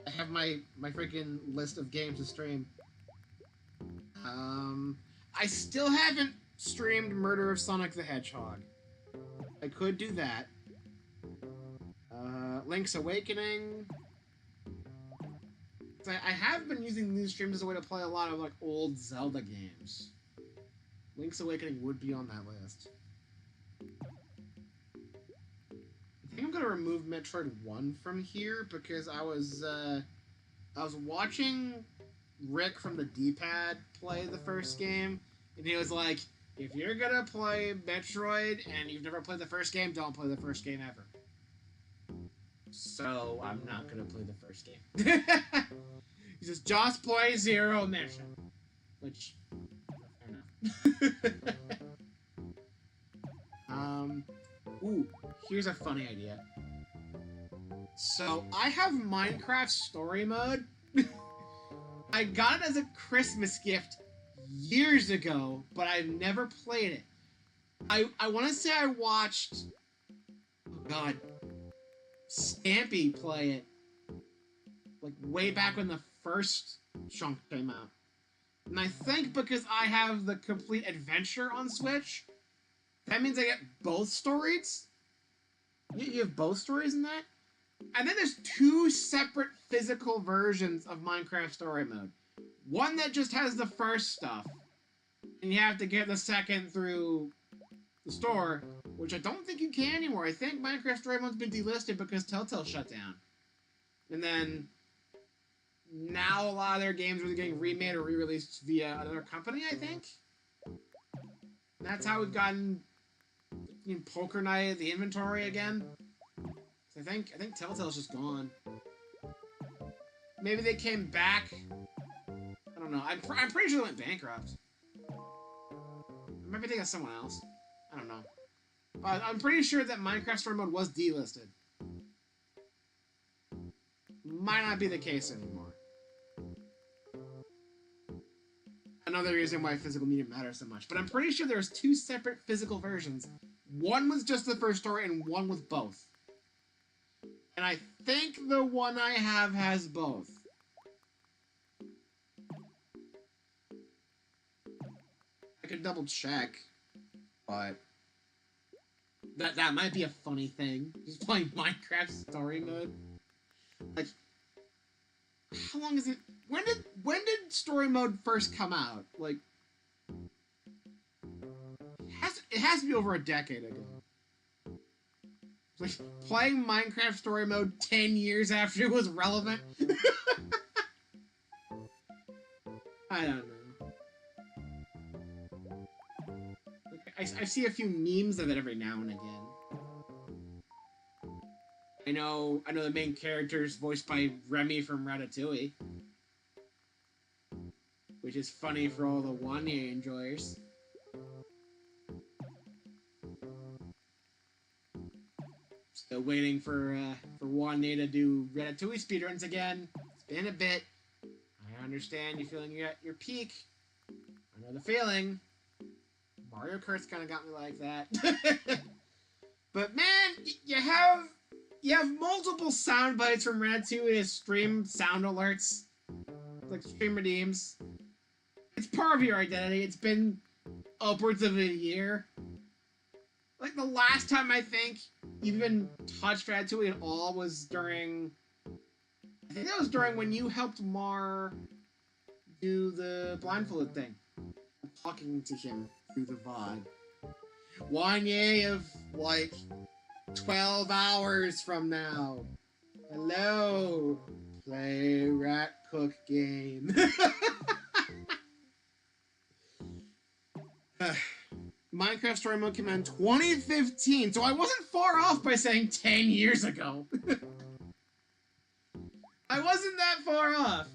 Speaker 1: I have my freaking list of games to stream. I still haven't streamed Murder of Sonic the Hedgehog. I could do that. Link's Awakening. I have been using these streams as a way to play a lot of like old Zelda games. Link's Awakening would be on that list. I think I'm gonna remove Metroid 1 from here because I was watching Rick from the D-pad play the first game, and he was like, if you're gonna play Metroid and you've never played the first game, don't play the first game ever. So I'm not gonna play the first game. He says, just play Zero Mission. Which, fair enough. Ooh, here's a funny idea. So, I have Minecraft Story Mode. I got it as a Christmas gift years ago, but I've never played it. I want to say I watched, oh god, Stampy play it, like way back when the first chunk came out. And I think because I have the complete adventure on Switch, that means I get both stories. You have both stories in that? And then there's 2 separate physical versions of Minecraft Story Mode. One that just has the first stuff, and you have to get the second through the store, which I don't think you can anymore. I think Minecraft Story Mode's been delisted because Telltale shut down. And then now a lot of their games are getting remade or re-released via another company, I think. And that's how we've gotten Poker Night at the inventory again. I think Telltale's just gone. Maybe they came back. I don't know. I'm pretty sure they went bankrupt. I might be thinking of someone else. I don't know. But I'm pretty sure that Minecraft Story Mode was delisted. Might not be the case anymore. Another reason why physical media matters so much. But I'm pretty sure there's 2 separate physical versions. One was just the first story and one with both. And I think the one I have has both. I could double check, but that might be a funny thing. Just playing Minecraft Story Mode. Like, how long is it? When did Story Mode first come out? Like, it has to be over a decade ago. Like, playing Minecraft Story Mode 10 years after it was relevant? I don't know. Like, I see a few memes of it every now and again. I know the main character is voiced by Remy from Ratatouille. Which is funny for all the one-year enjoyers. Still waiting for Wanye to do Ratatouille speedruns again. It's been a bit. I understand you feeling you're at your peak. I know the feeling. Mario Kart's kind of got me like that. But man, you have multiple sound bites from Ratatouille as stream sound alerts, like stream redeems. It's part of your identity. It's been upwards of a year. Like the last time I think you even touched Ratatouille at all was during. I think that was during when you helped Mar do the blindfolded thing, talking to him through the VOD. 1 year of like 12 hours from now. Hello, play Rat Cook game. Minecraft Story Mode came out in 2015, so I wasn't far off by saying 10 years ago. I wasn't that far off.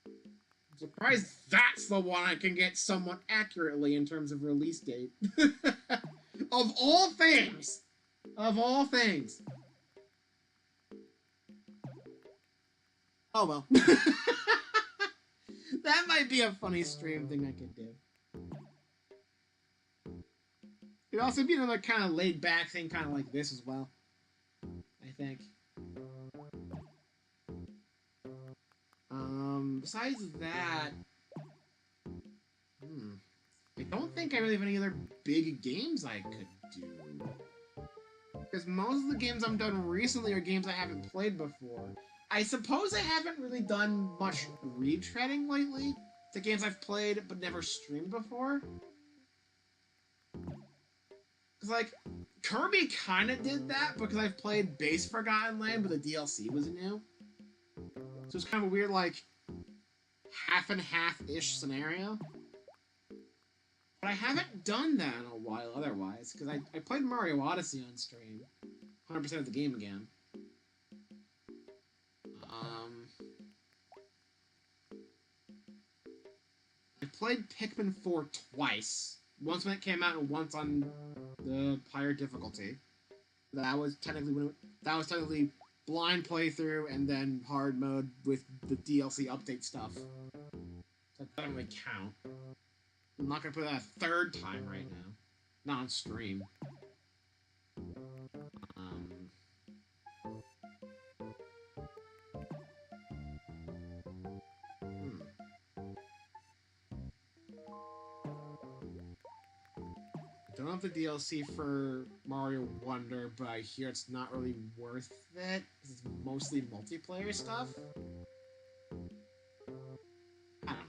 Speaker 1: I'm surprised that's the one I can get somewhat accurately in terms of release date. Of all things! Of all things. Oh well. That might be a funny stream thing I could do. It'd also be another kind of laid back thing, kind of like this as well. I think. Besides that, I don't think I really have any other big games I could do. Because most of the games I've done recently are games I haven't played before. I suppose I haven't really done much retreading lately to games I've played but never streamed before. Cause like, Kirby kinda did that because I've played Base Forgotten Land, but the DLC was new. So it's kind of a weird, like, half and half-ish scenario. But I haven't done that in a while otherwise, because I played Mario Odyssey on stream. 100% of the game again. I played Pikmin 4 twice. Once when it came out and once on the higher difficulty. That was technically blind playthrough and then hard mode with the DLC update stuff. So that doesn't really count. I'm not gonna put that a third time right now. Not on stream. I don't have the DLC for Mario Wonder, but I hear it's not really worth it, because it's mostly multiplayer stuff. I don't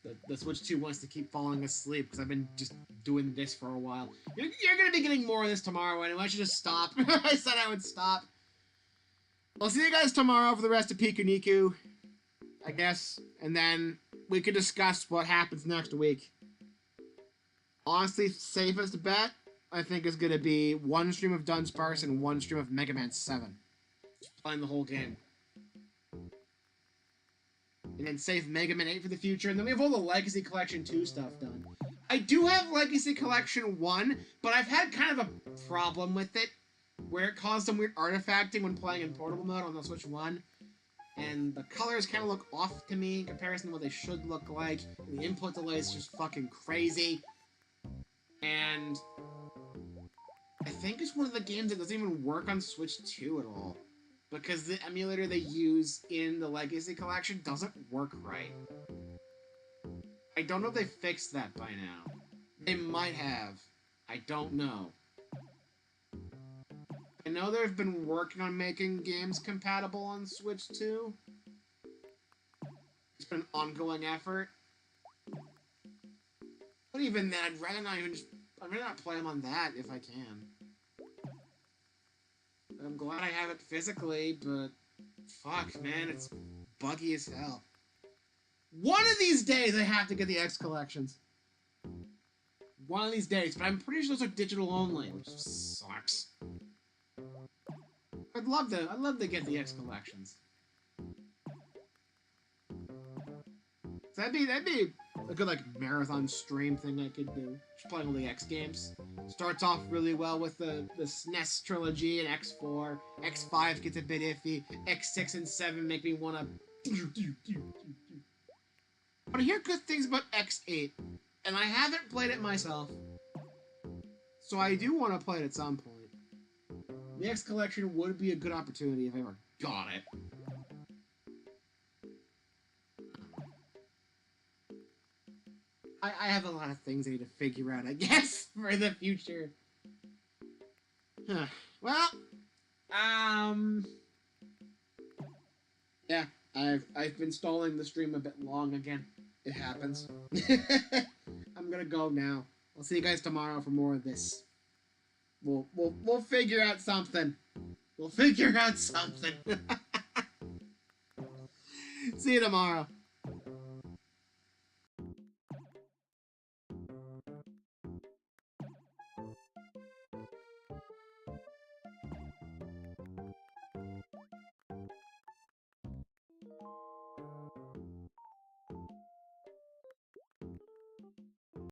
Speaker 1: know. The Switch 2 wants to keep falling asleep, because I've been just doing this for a while. You're gonna be getting more of this tomorrow anyway, I should just stop. I said I would stop. I'll see you guys tomorrow for the rest of Pikuniku, I guess, and then we can discuss what happens next week. Honestly, safest bet, I think, is going to be one stream of Dunsparce and one stream of Mega Man 7. Just playing the whole game. And then save Mega Man 8 for the future, and then we have all the Legacy Collection 2 stuff done. I do have Legacy Collection 1, but I've had kind of a problem with it, where it caused some weird artifacting when playing in portable mode on the Switch 1. And the colors kind of look off to me in comparison to what they should look like, and the input delay is just fucking crazy. And I think it's one of the games that doesn't even work on Switch 2 at all. Because the emulator they use in the Legacy Collection doesn't work right. I don't know if they fixed that by now. They might have. I don't know. I know they've been working on making games compatible on Switch 2. It's been an ongoing effort. But even then, I'd rather not play them on that if I can. I'm glad I have it physically, but fuck, man, it's buggy as hell. One of these days I have to get the X collections. One of these days, but I'm pretty sure those are digital only, which sucks. I'd love to get the X collections. So that'd be a good, like, marathon stream thing I could do. Just playing all the X games. Starts off really well with the SNES trilogy and X4. X5 gets a bit iffy. X6 and 7 make me wanna... But I hear good things about X8. And I haven't played it myself.
Speaker 3: So I do want to play it at some point. The X Collection would be a good opportunity if I ever got it. I have a lot of things I need to figure out, I guess, for the future. Well, yeah, I've been stalling the stream a bit long again. It happens. I'm gonna go now. I'll see you guys tomorrow for more of this. We'll figure out something. We'll figure out something. See you tomorrow.